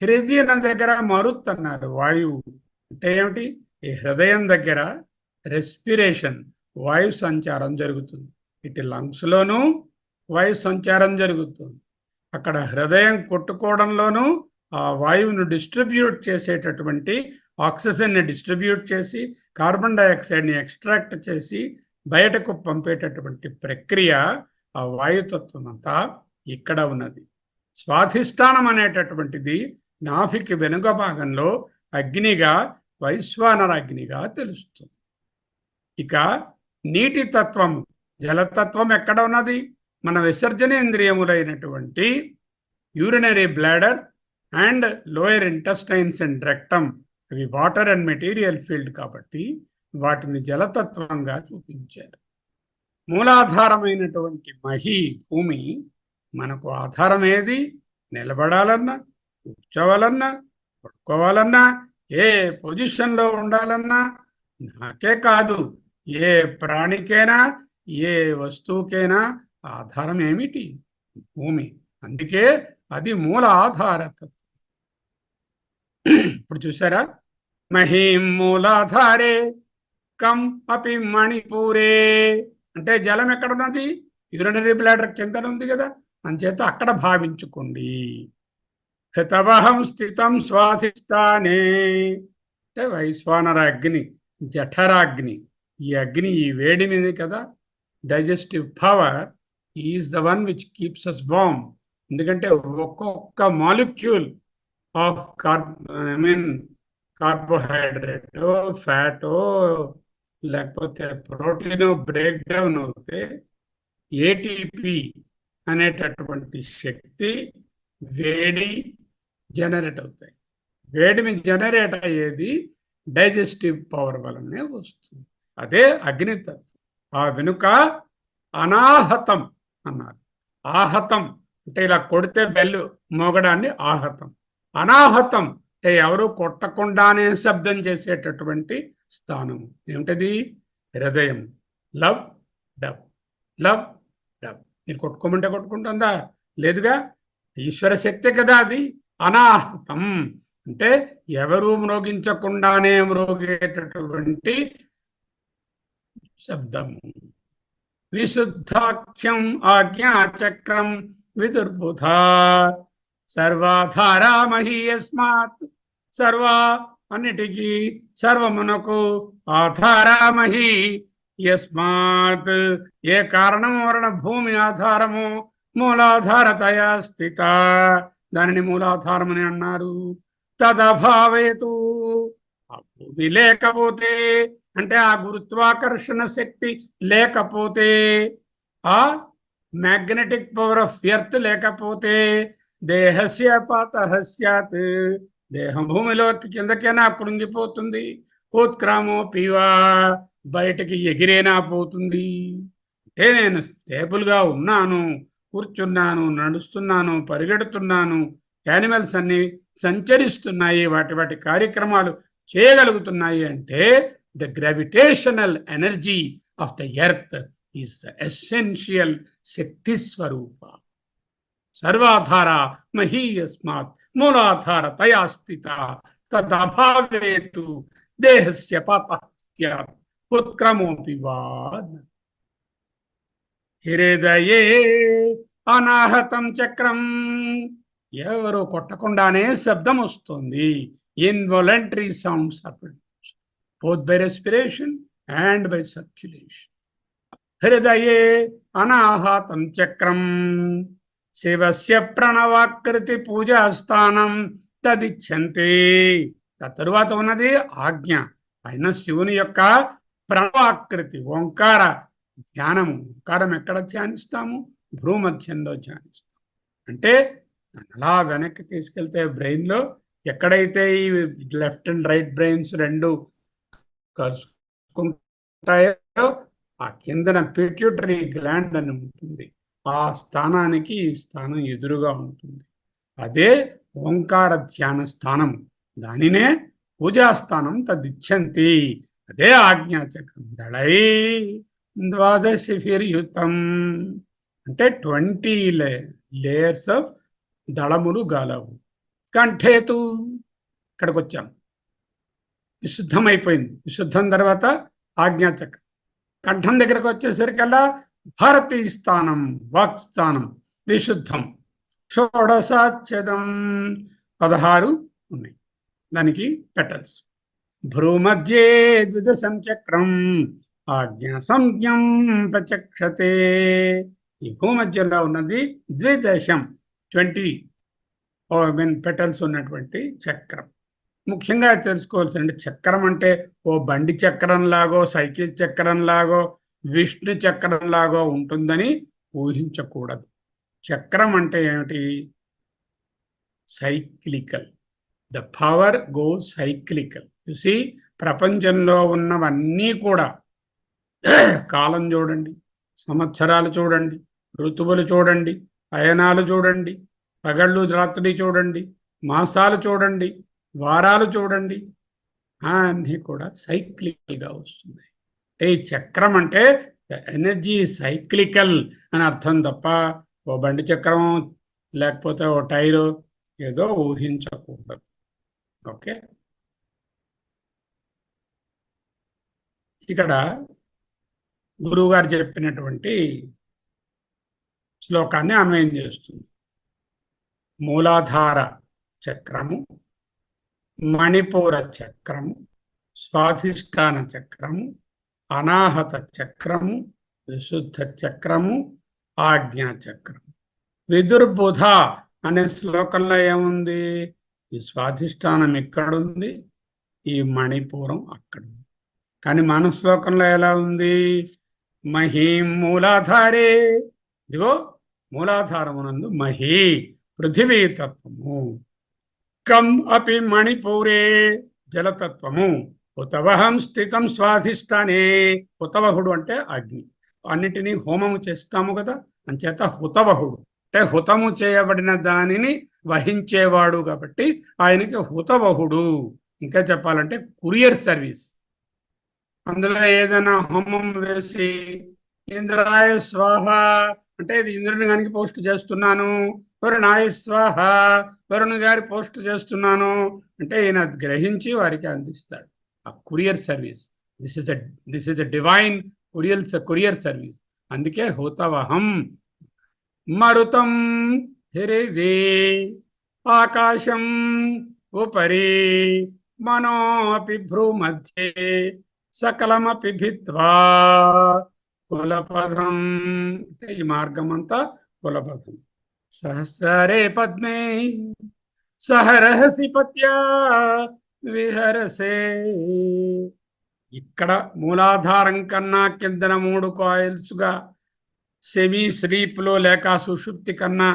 హృదయం దగ్గర మరుత్ అన్నారు. వాయువు అంటే ఏమిటి? ఈ హృదయం దగ్గర రెస్పిరేషన్, వాయు సంచారం జరుగుతుంది. ఇటు లంగ్స్లోనూ వాయు సంచారం జరుగుతుంది. అక్కడ హృదయం కొట్టుకోవడంలోనూ ఆ వాయువును డిస్ట్రిబ్యూట్ చేసేటటువంటి ఆక్సిజన్ని డిస్ట్రిబ్యూట్ చేసి కార్బన్ డైఆక్సైడ్ని ఎక్స్ట్రాక్ట్ చేసి బయటకు పంపేటటువంటి ప్రక్రియ ఆ వాయుతత్వం అంతా ఇక్కడ ఉన్నది. స్వాధిష్టానం అనేటటువంటిది నాభికి వెనుక భాగంలో అగ్నిగా, వైశ్వానర అగ్నిగా తెలుస్తుంది. ఇక నీటి తత్వము, జలతత్వం ఎక్కడ ఉన్నది? మన విసర్జనేంద్రియములైనటువంటి urinary bladder and lower intestines and rectum, అవి వాటర్ అండ్ మెటీరియల్ ఫీల్డ్ కాబట్టి వాటిని జలతత్వంగా చూపించారు. మూలాధారమైనటువంటి మహి భూమి మనకు ఆధారం ఏది? నిలబడాలన్నా, కూర్చోవాలన్నా, పడుకోవాలన్నా, ఏ పొజిషన్లో ఉండాలన్నా, నాకే కాదు ఏ ప్రాణికైనా ఏ వస్తువుకైనా ఆధారం ఏమిటి? భూమి. అందుకే అది మూల ఆధారత. ఇప్పుడు చూసారా, మహీం మూలాధారే కం అపి మణిపూరే. అంటే జలం ఎక్కడున్నది? యూరినరీ బ్లాడర్ కింద ఉంది కదా, అంచేత అక్కడ భావించుకోండి. హితవహం స్థితం స్వాధిష్టానే. అంటే వైశ్వానర అగ్ని, జఠరాగ్ని. ఈ అగ్ని, ఈ వేడిని కదా, digestive power is the one which keeps us warm. ఎందుకంటే ఒక్కొక్క మాలిక్యూల్ ఆఫ్ కార్బోహైడ్రేటో ఫ్యాటో లేకపోతే ప్రోటీన్ బ్రేక్ డౌన్ అవుతే ఏటీపీ అనేటటువంటి శక్తి, వేడి జనరేట్ అవుతాయి. వేడిని జనరేట్ అయ్యేది డైజెస్టివ్ పవర్ వలనే వస్తుంది. అదే అగ్నితత్వం. ఆ వెనుక అనాహతం అన్నారు. ఆహతం అంటే ఇలా కొడితే బెల్లు మోగడాన్ని ఆహతం. అనాహతం అంటే ఎవరు కొట్టకుండానే శబ్దం చేసేటటువంటి స్థానం ఏమిటది? హృదయం. Love dub, love dub. మీరు కొట్టుకోమంటే కొట్టుకుంటుందా? లేదుగా. ఈశ్వర శక్తి కదా అది. అనాహతం అంటే ఎవరు మ్రోగించకుండానే మ్రోగేటటువంటి శబ్దము. విశుద్ధాఖ్యం ఆజ్ఞాచక్రం విదుర్బుధ సర్వాధారా మహీయస్మాత్. సర్వా అన్నిటికీ, సర్వమునకు ఆధారామహి యస్మాత్ ఏ కారణము వలన భూమి ఆధారము మూలాధారతయా స్థిత, దానిని మూలాధారమని అన్నారు. తదభావేతు ఆ భూమి లేకపోతే, అంటే ఆ గురుత్వాకర్షణ శక్తి లేకపోతే, ఆ మ్యాగ్నెటిక్ పవర్ ఆఫ్ ఎర్త్ లేకపోతే, దేహస్య పాతః స్యాత్ దేహం భూమిలోకి కిందకైనా కృంగిపోతుంది. ఉత్క్రామో పీవా బయటకి ఎగిరేనా పోతుంది. అంటే నేను స్టేబుల్గా ఉన్నాను, కూర్చున్నాను, నడుస్తున్నాను, పరిగెడుతున్నాను, యానిమల్స్ అన్ని సంచరిస్తున్నాయి, వాటి వాటి కార్యక్రమాలు చేయగలుగుతున్నాయి అంటే the gravitational energy of the earth is the essential శక్తి స్వరూప. సర్వాధార మహీయస్మాత్ మూలాధార తయా స్థిత తదభావేతు దేహస్య పాతః స్యాత్ ఉత్క్రమోపి వా. హృదయే అనాహతం చక్రం. ఎవరు కొట్టకుండానే శబ్దం వస్తుంది. Involuntary sounds both by respiration and by circulation. హృదయే అనాహతం చక్రం శివస్య ప్రణవాకృతి పూజాస్థానం తదిచ్చంతే. తరువాత ఉన్నది ఆజ్ఞ. అయిన శివుని యొక్క ప్రణవాకృతి ఓంకార ధ్యానము. ఓంకారం ఎక్కడ ధ్యానిస్తాము? భ్రూమధ్యంలో ధ్యానిస్తాము. అంటే అలా వెనక్కి తీసుకెళ్తే బ్రెయిన్లో ఎక్కడైతే ఈ లెఫ్ట్ అండ్ రైట్ బ్రెయిన్స్ రెండు కలుసుకుంటాయో ఆ కిందన పిట్యూటరీ గ్లాండ్ అని ఉంటుంది. ఆ స్థానానికి ఈ స్థానం ఎదురుగా ఉంటుంది. అదే ఓంకార ధ్యాన స్థానం. దానినే పూజాస్థానం తదిచ్చంతి. అదే ఆజ్ఞాచక్రం. దళై ద్వాదశిఫిర్యుతం అంటే 20 లేయర్స్ ఆఫ్ దళములు గలవు. కంఠేతు ఇక్కడికి వచ్చాం. విశుద్ధం అయిపోయింది. విశుద్ధం తర్వాత ఆజ్ఞాచక్రం. కంఠం దగ్గరకు వచ్చేసరికల్లా భారతీ స్థానం, వాక్ స్థానం విశుద్ధం. షోడశాచ్ఛదం 16 ఉన్నాయి దానికి పెటల్స్. భ్రూమధ్యే ద్విదశం చక్రం ఆజ్ఞా సంజ్ఞం ప్రచక్షతే. ఈ భూమధ్యలో ఉన్నది ద్విదశం 20 పెటల్స్ ఉన్నటువంటి చక్రం. ముఖ్యంగా తెలుసుకోవాల్సింది చక్రం అంటే ఓ బండి చక్రం లాగో, సైకిల్ చక్రం లాగో, విష్ణు చక్రం లాగో ఉంటుందని ఊహించకూడదు. చక్రం అంటే ఏమిటి? Cyclical. The power goes cyclical. చూసి ప్రపంచంలో ఉన్నవన్నీ కూడా కాలం చూడండి, సంవత్సరాలు చూడండి, ఋతువులు చూడండి, అయనాలు చూడండి, పగళ్ళు రాత్రి చూడండి, మాసాలు చూడండి, వారాలు చూడండి, అన్నీ కూడా సైక్లికల్గా వస్తున్నాయి. ఈ చక్రం అంటే ఎనర్జీ సైక్లికల్ అని అర్థం తప్ప ఓ బండి చక్రం లేకపోతే ఓ టైరు ఏదో ఊహించకూడదు. ఓకే, ఇక్కడ గురువుగారు చెప్పినటువంటి శ్లోకాన్ని అన్వయం చేస్తుంది. మూలాధార చక్రము, మణిపూర చక్రము, స్వాధిష్టాన చక్రము, అనాహత చక్రము, విశుద్ధ చక్రము, ఆజ్ఞా చక్రము. విదుర్బుధ అనే శ్లోకంలో ఏముంది? ఈ స్వాధిష్టానం ఇక్కడుంది, ఈ మణిపూరం అక్కడ ఉంది. కానీ మన శ్లోకంలో ఎలా ఉంది? మహీం మూలాధారే, ఇదిగో మూలాధారమునందు మహీ పృథివీతత్వము, కం అపి మణిపూరే జలతత్వము, హుతవహం స్థితం స్వాధిష్టానే. హుతవహుడు అంటే అగ్ని. అన్నిటినీ హోమము చేస్తాము కదా, అంచేత హుతవహుడు అంటే హుతము చేయబడిన దానిని వహించేవాడు కాబట్టి ఆయనకి హుతవహుడు. ఇంకా చెప్పాలంటే కురియర్ సర్వీస్. అందులో ఏదైనా హోమం వేసి ఇంద్రాయ స్వాహ అంటే ఇది ఇంద్రుని గారికి పోస్ట్ చేస్తున్నాను, వరుణాయ స్వాహ వరుణు గారి పోస్ట్ చేస్తున్నాను అంటే ఈయన గ్రహించి వారికి అందిస్తాడు. ఆ courier service, this is the divine courier service. అందుకే హుతవహం. మరుతం హృది ఆకాశం ఉపరి మనోపి భ్రూమధ్యే సకలమపి భిత్వా కులపథం. అంటే ఈ మార్గం అంతా కులపథం. సహస్రారే పద్మే సహరహసి పత్యా విహరసే. ఇక్కడ మూలాధారం కన్నా కిందన 3 కాయిల్స్గా సెమీ స్లీప్లో లేక సుషుప్తి కన్నా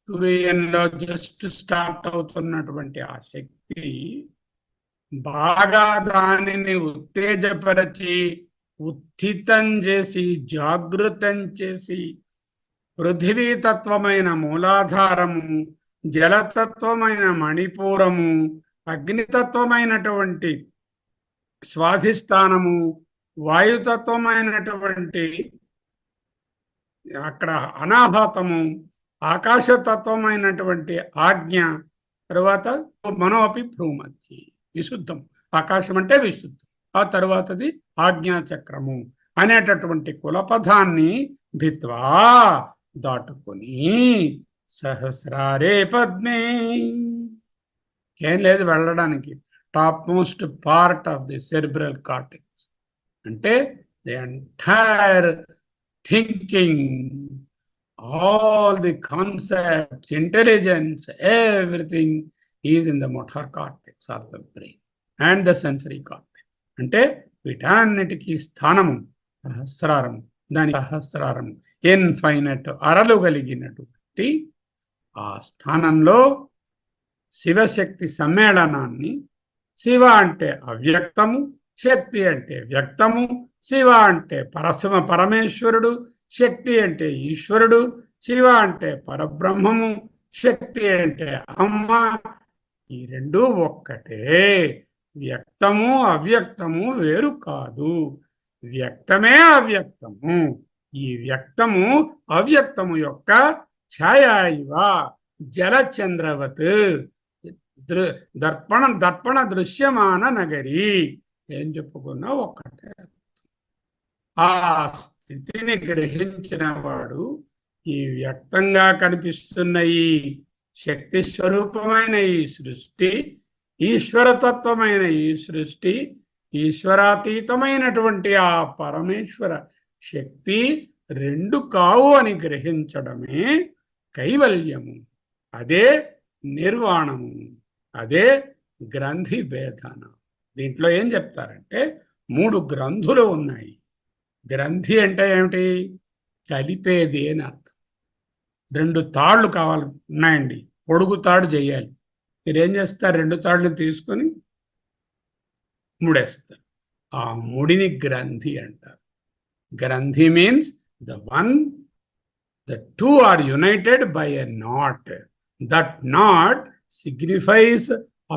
తురియన్లో జస్ట్ స్టార్ట్ అవుతున్నటువంటి ఆ శక్తి బాగా దానిని ఉత్తేజపరచి ఉత్థితం చేసి జాగృతం చేసి పృథివీతత్వమైన మూలాధారము, జలతత్వమైన మణిపూరము, అగ్నితత్వమైనటువంటి స్వాధిష్టానము, వాయుతత్వమైనటువంటి అక్కడ అనాహతము, ఆకాశతత్వమైనటువంటి ఆజ్ఞ, తరువాత మనోపి భ్రూమధ్యే విశుద్ధం. ఆకాశం అంటే విశుద్ధం, ఆ తరువాతది ఆజ్ఞాచక్రము అనేటటువంటి కులపథాన్ని భిత్వా దాటుకొని సహస్రారే పద్మే. ఏం లేదు వెళ్ళడానికి. Top most part of the cerebral cortex అంటే the entire thinking, all the concepts, intelligence, everything is in the motor cortex of the brain and the sensory cortex. అంటే వీటన్నిటికీ స్థానము సహస్రారము. దాని సహస్రారము ఇన్ఫైనట్ అరలు కలిగినటువంటి ఆ స్థానంలో శివశక్తి సమ్మేళనాన్ని, శివ అంటే అవ్యక్తము, శక్తి అంటే వ్యక్తము, శివ అంటే పరమేశ్వరుడు, శక్తి అంటే ఈశ్వరుడు, శివ అంటే పరబ్రహ్మము, శక్తి అంటే అమ్మ. ఈ రెండూ ఒక్కటే. వ్యక్తము అవ్యక్తము వేరు కాదు, వ్యక్తమే అవ్యక్తము. ఈ వ్యక్తము అవ్యక్తము యొక్క ఛాయ ఇవ జలచంద్రవత్ దర్పణ దృశ్యమాన నగరి. ఏం చెప్పుకున్నా ఒక్కటే. ఆ స్థితిని గ్రహించిన వాడు ఈ వ్యక్తంగా కనిపిస్తున్న ఈ శక్తి స్వరూపమైన ఈ సృష్టి, ఈశ్వరతత్వమైన ఈ సృష్టి, ఈశ్వరాతీతమైనటువంటి ఆ పరమేశ్వర శక్తి రెండు కావు అని గ్రహించడమే కైవల్యము. అదే నిర్వాణము, అదే గ్రంథి భేదన. దీంట్లో ఏం చెప్తారంటే 3 గ్రంథులు ఉన్నాయి. గ్రంథి అంటే ఏమిటి? కలిపేది అని అర్థం. 2 తాళ్ళు కావాలి ఉన్నాయండి, పొడుగు తాడు చేయాలి. మీరేం చేస్తారు? 2 తాళ్ళు తీసుకొని ముడేస్తారు. ఆ ముడిని గ్రంథి అంటారు. గ్రంథి means the two are united by a knot. That knot signifies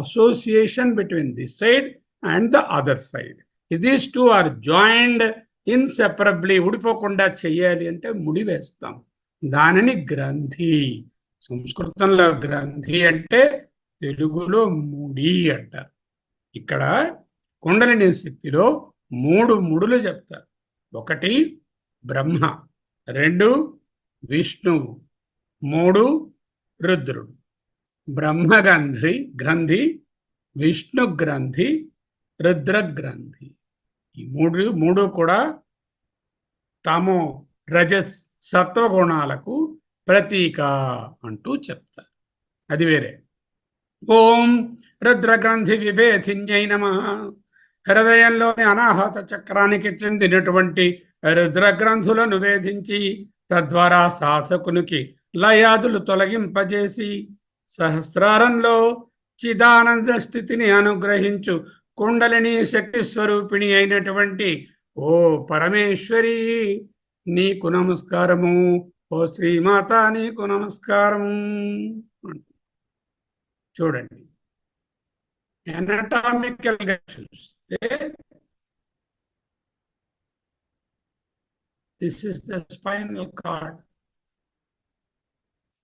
association between this side and the other side. These two are joined ఇన్సెపరబ్లీ ఊడిపోకుండా చెయ్యాలి అంటే ముడి వేస్తాం. దానిని గ్రంథి. సంస్కృతంలో గ్రంథి అంటే తెలుగులో ముడి అంటారు. ఇక్కడ కుండలిని శక్తిలో 3 ముడులు చెప్తారు. 1 బ్రహ్మ, 2 విష్ణువు, 3 రుద్రుడు. బ్రహ్మ గ్రంథి, విష్ణు గ్రంథి, రుద్ర గ్రంథి. ఈ మూడు కూడా తమో రజస్ సత్వగుణాలకు ప్రతీక అంటూ చెప్తారు. అది వేరే. ఓం రుద్రగ్రంథి విభేధిన్యై నమః. హృదయంలోని అనాహత చక్రానికి చెందినటువంటి రుద్రగ్రంథులను వేధించి తద్వారా సాధకునికి లయాదులు తొలగింపజేసి సహస్రారంలో చిదానంద స్థితిని అనుగ్రహించు కుండలిని శక్తి స్వరూపిణి అయినటువంటి ఓ పరమేశ్వరి, నీకు నమస్కారము. ఓ శ్రీమాత, నీకు నమస్కారము. చూడండి, anatomical గా చూస్తే this is the spinal cord.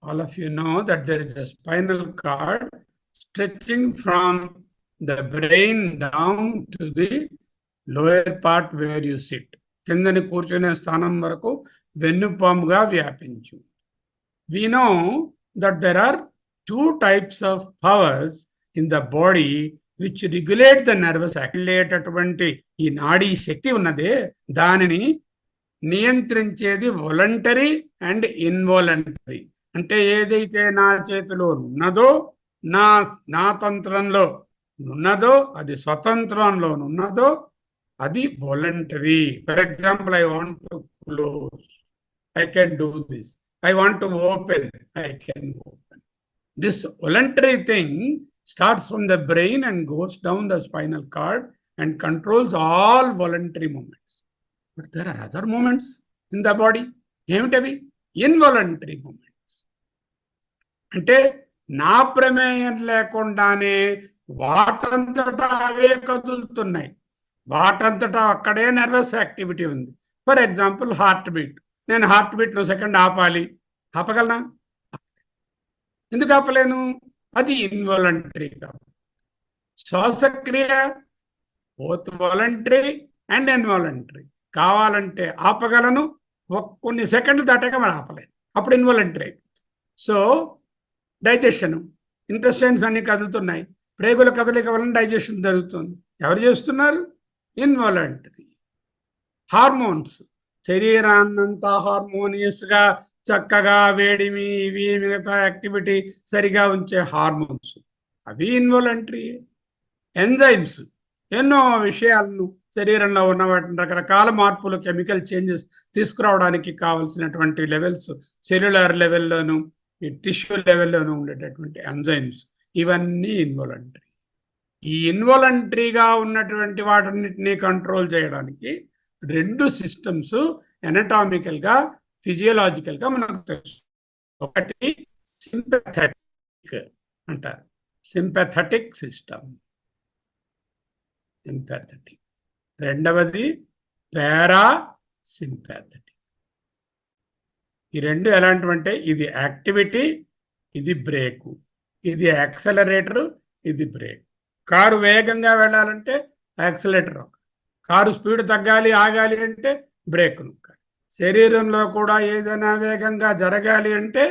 All of you know that there is a spinal cord stretching from the brain down to the lower part where you sit. కిందని కూర్చునే స్థానం వరకు వెన్నుపాముగా వ్యాపించు. We know that there are 2 types of powers in the body which regulate the nervous అటువంటి ఈ నాడీ శక్తి ఉన్నదే, దానిని నియంత్రించేది voluntary and involuntary. అంటే ఏదైతే నా చేతిలో ఉన్నదో, నా తంత్రంలో ఉన్నదో, అది స్వతంత్రంలో ఉన్నదో అది voluntary. For example, I want to close, I can do this. I want to open, I can open. This voluntary thing starts from the brain and goes down the spinal cord and controls all voluntary movements. But there are other movements in the body. ఏమిటవి? Involuntary movements. అంటే నా ప్రమేయం లేకుండానే వాటంతటా అవే కదులుతున్నాయి. వాటంతటా అక్కడే నర్వస్ యాక్టివిటీ ఉంది. For example, heart beat. నేను హార్ట్ బీట్ను సెకండ్ ఆపాలి, ఆపగలనా? ఎందుకు ఆపలేను? అది ఇన్వాలంటరీ. శ్వాసక్రియ బోత్ వాలంటరీ అండ్ ఇన్వాలంటరీ. కావాలంటే ఆపగలను, కొన్ని సెకండ్లు దాటాక మనం ఆపలేదు, అప్పుడు ఇన్వాలంటరీ. సో డైజెషన్, ఇంటెస్టైన్స్ అన్ని కదులుతున్నాయి, ప్రేగుల కదలిక వలన డైజెషన్ జరుగుతుంది. ఎవరు చేస్తున్నారు? ఇన్వాలంటరీ. హార్మోన్స్, శరీరాన్నంతా హార్మోనియస్గా చక్కగా వేడిమి ఇవి మిగతా యాక్టివిటీ సరిగా ఉంచే హార్మోన్స్, అవి ఇన్వాలంటరీ. ఎంజైమ్స్, ఎన్నో విషయాలను శరీరంలో ఉన్న వాటిని రకరకాల మార్పులు, కెమికల్ చేంజెస్ తీసుకురావడానికి కావాల్సినటువంటి లెవెల్స్ సెల్యులర్ లెవెల్లోనూ ఈ టిష్యూ లెవెల్లోనూ ఉండేటటువంటి ఎంజైమ్స్, ఇవన్నీ ఇన్వాలంటరీ. ఈ ఇన్వాలంటరీగా ఉన్నటువంటి వాటన్నిటినీ కంట్రోల్ చేయడానికి 2 సిస్టమ్స్ ఎనటామికల్గా, ఫిజియోలాజికల్గా మనకు తెలుసు. ఒకటి సింపథెటిక్ అంటారు, సింపథెటిక్ సిస్టమ్, సింపథెటిక్. రెండవది పారా సింపాథెటిక్. ఈ 2 ఎలాంటివంటే, ఇది యాక్టివిటీ, ఇది బ్రేకు. ఇది యాక్సలరేటరు, ఇది బ్రేక్. కారు వేగంగా వెళ్ళాలంటే యాక్సలరేటర్ నొక్కాలి, కారు స్పీడ్ తగ్గాలి ఆగాలి అంటే బ్రేక్ నొక్కాలి. శరీరంలో కూడా ఏదైనా వేగంగా జరగాలి అంటే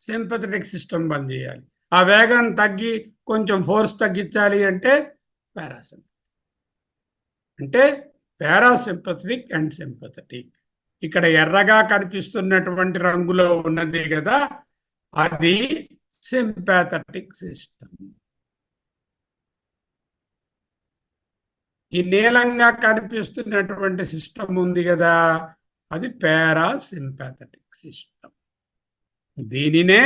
సింపథెటిక్ సిస్టమ్ బంద్ చేయాలి. ఆ వేగం తగ్గి కొంచెం ఫోర్స్ తగ్గించాలి అంటే పారాసింపథెటిక్. అంటే పారాసింపథెటిక్ అండ్ సింపథెటిక్. ఇక్కడ ఎర్రగా కనిపిస్తున్నటువంటి రంగులో ఉన్నది కదా, అది సింపాథెటిక్ సిస్టమ్. ఈ నీలంగా కనిపిస్తున్నటువంటి సిస్టమ్ ఉంది కదా, అది పారాసింపాథెటిక్ సిస్టమ్. దీనినే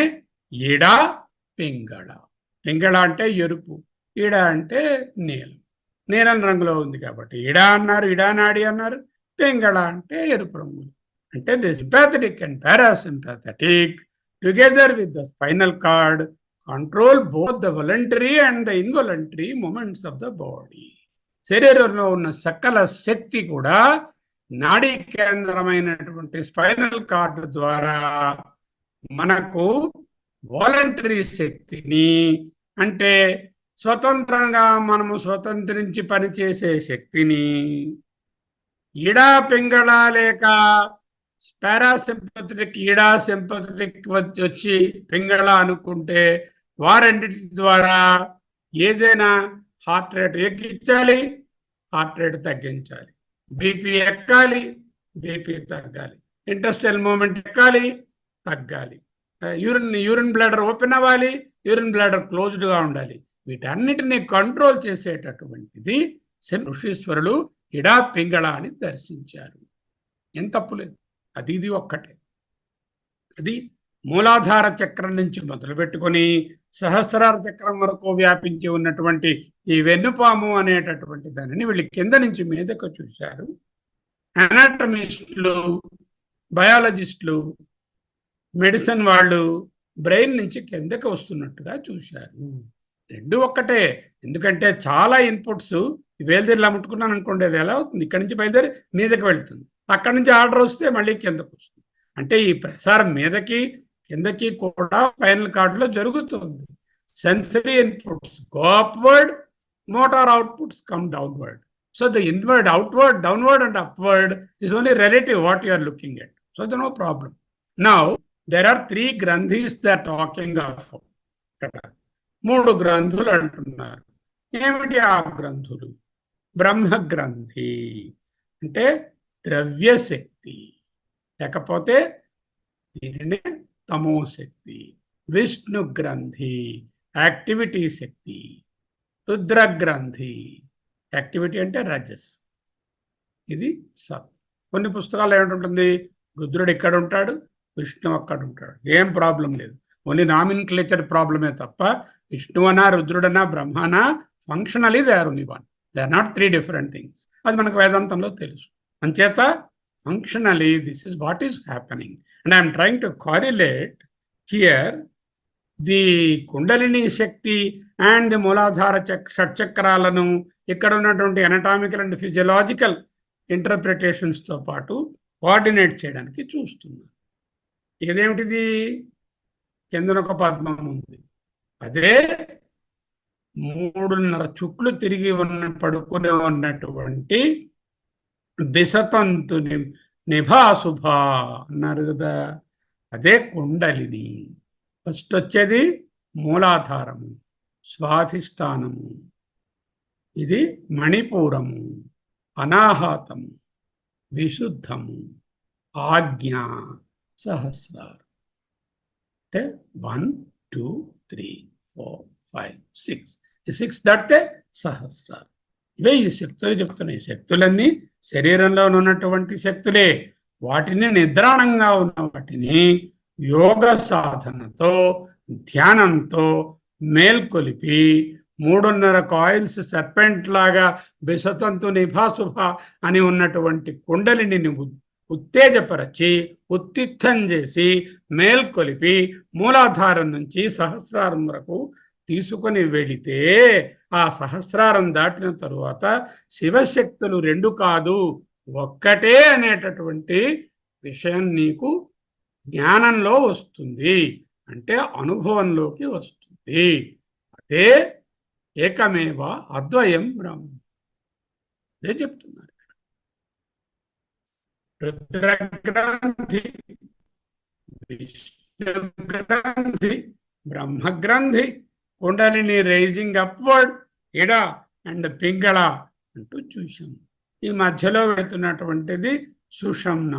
ఈడ పింగళ. పింగళ అంటే ఎరుపు, ఈడ అంటే నీలం. నీలం రంగులో ఉంది కాబట్టి ఈడ అన్నారు, ఇడానాడి అన్నారు. పింగళ అంటే ఎరుపు రంగు. అంటే the sympathetic and parasympathetic together with the spinal cord control both the voluntary and the involuntary movements of the body. శరీరంలో ఉన్న సకల శక్తి కూడా నాడీ కేంద్రమైనటువంటి స్పైనల్ కార్డు ద్వారా మనకు వాలంటరీ శక్తిని, అంటే స్వతంత్రంగా మనము స్వతంత్రించి పనిచేసే శక్తిని, ఇడా పింగళ లేక పారాసింపథటిక్ ఈడా సింపథటిక్ వచ్చి పింగళ అనుకుంటే వారంటి ద్వారా ఏదైనా హార్ట్ రేట్ ఎక్కించాలి, హార్ట్ రేట్ తగ్గించాలి, బీపీ ఎక్కాలి, బీపీ తగ్గాలి, ఇంటెస్టైనల్ మూమెంట్ ఎక్కాలి, తగ్గాలి, యూరిన్ బ్లాడర్ ఓపెన్ అవ్వాలి, యూరిన్ బ్లాడర్ క్లోజ్డ్గా ఉండాలి. వీటన్నిటిని కంట్రోల్ చేసేటటువంటిది ఋషీశ్వరులు ఇడా పింగళ అని దర్శించారు. ఏం తప్పులేదు, అది ఇది ఒక్కటే. అది మూలాధార చక్రం నుంచి మొదలుపెట్టుకొని సహస్రార చక్రం వరకు వ్యాపించి ఉన్నటువంటి ఈ వెన్నుపాము అనేటటువంటి దానిని వీళ్ళు కింద నుంచి మీదకు చూశారు. అనాటమిస్టులు, బయాలజిస్టులు, మెడిసిన్ వాళ్ళు బ్రెయిన్ నుంచి కిందకు వస్తున్నట్టుగా చూశారు. రెండు ఒక్కటే. ఎందుకంటే చాలా ఇన్పుట్స్ వేలుదేరిలా ముట్టుకున్నాను అనుకోండి, అది ఎలా అవుతుంది, ఇక్కడి నుంచి బయలుదేరి మీదకి వెళ్తుంది, అక్కడి నుంచి ఆర్డర్ వస్తే మళ్ళీ కిందకు వస్తుంది. అంటే ఈ ప్రసారం మీదకి కిందకి కూడా ఫైనల్ కార్డులో జరుగుతుంది. Sensory inputs go upward, motor outputs come downward. So the inward, outward, downward and upward is only relative what you are looking at. So there is no problem. Now there are 3 గ్రంథీస్ they are talking of. ఇక్కడ 3 గ్రంథులు అంటున్నారు. ఏమిటి ఆ గ్రంథులు? బ్రహ్మ గ్రంథి అంటే ద్రవ్యశక్తి, లేకపోతే దీనినే తమో శక్తి. విష్ణు గ్రంథి యాక్టివిటీ శక్తి. రుద్ర గ్రంథి యాక్టివిటీ అంటే రజస్, ఇది సత్. కొన్ని పుస్తకాలు ఏమిటి, రుద్రుడు ఇక్కడ ఉంటాడు, విష్ణు అక్కడ ఉంటాడు, ఏం ప్రాబ్లం లేదు. ఓన్లీ నామిన్క్లేచర్ ప్రాబ్లమే తప్ప విష్ణువనా రుద్రుడనా బ్రహ్మనా functionally they are only one, they are not 3 different things. అది మనకు వేదాంతంలో తెలుసు. అంచేత functionally this is what is happening. And I'm trying to correlate here the kundalini shakti and the muladhara షట్చక్రాలను ఇక్కడ ఉన్నటువంటి అనటామికల్ అండ్ ఫిజియలాజికల్ ఇంటర్ప్రిటేషన్స్తో పాటు కోఆర్డినేట్ చేయడానికి చూస్తున్నారు. ఇదేమిటిది? కిందన ఒక పద్మం ఉంది, అదే 3.5 చుట్లు తిరిగి పడుకుని ఉన్నటువంటి బిసతంతు నిభాశుభ అన్నారు కదా, అదే కుండలిని. ఫస్ట్ వచ్చేది మూలాధారము, స్వాధిష్టానము, ఇది మణిపూరము, అనాహతము, విశుద్ధము, ఆజ్ఞ, సహస్రారం. అంటే 1 2 3 4 5 6 ఈ 6 దాటితే సహస్రారం. ఇవే ఈ శక్తులు చెప్తున్నాయి. శక్తులన్నీ శరీరంలో ఉన్నటువంటి శక్తులే. వాటిని నిద్రాణంగా ఉన్న వాటిని యోగ సాధనతో, ధ్యానంతో మేల్కొలిపి 3.5 కాయిల్స్ సర్పెంట్ లాగా బిసతంతు నిభాశుభ అని ఉన్నటువంటి కుండలిని ఉత్తేజపరచి, ఉత్తిష్టం చేసి, మేల్కొలిపి మూలాధారం నుంచి సహస్రారం వరకు తీసుకొని వెళితే ఆ సహస్రారం దాటిన తరువాత శివశక్తులు 2 కాదు ఒక్కటే అనేటటువంటి విషయం నీకు జ్ఞానంలో వస్తుంది, అంటే అనుభవంలోకి వస్తుంది. అదే ఏకమేవ అద్వయం బ్రహ్మ. అదే చెప్తున్నారు. రుద్రగ్రంథి, విష్ణు గ్రంథి, బ్రహ్మగ్రంథి, kundalini rising upward, Ida and Pingala అంటూ చూసాం. ఈ మధ్యలో వెళుతున్నటువంటిది సుషుమ్న.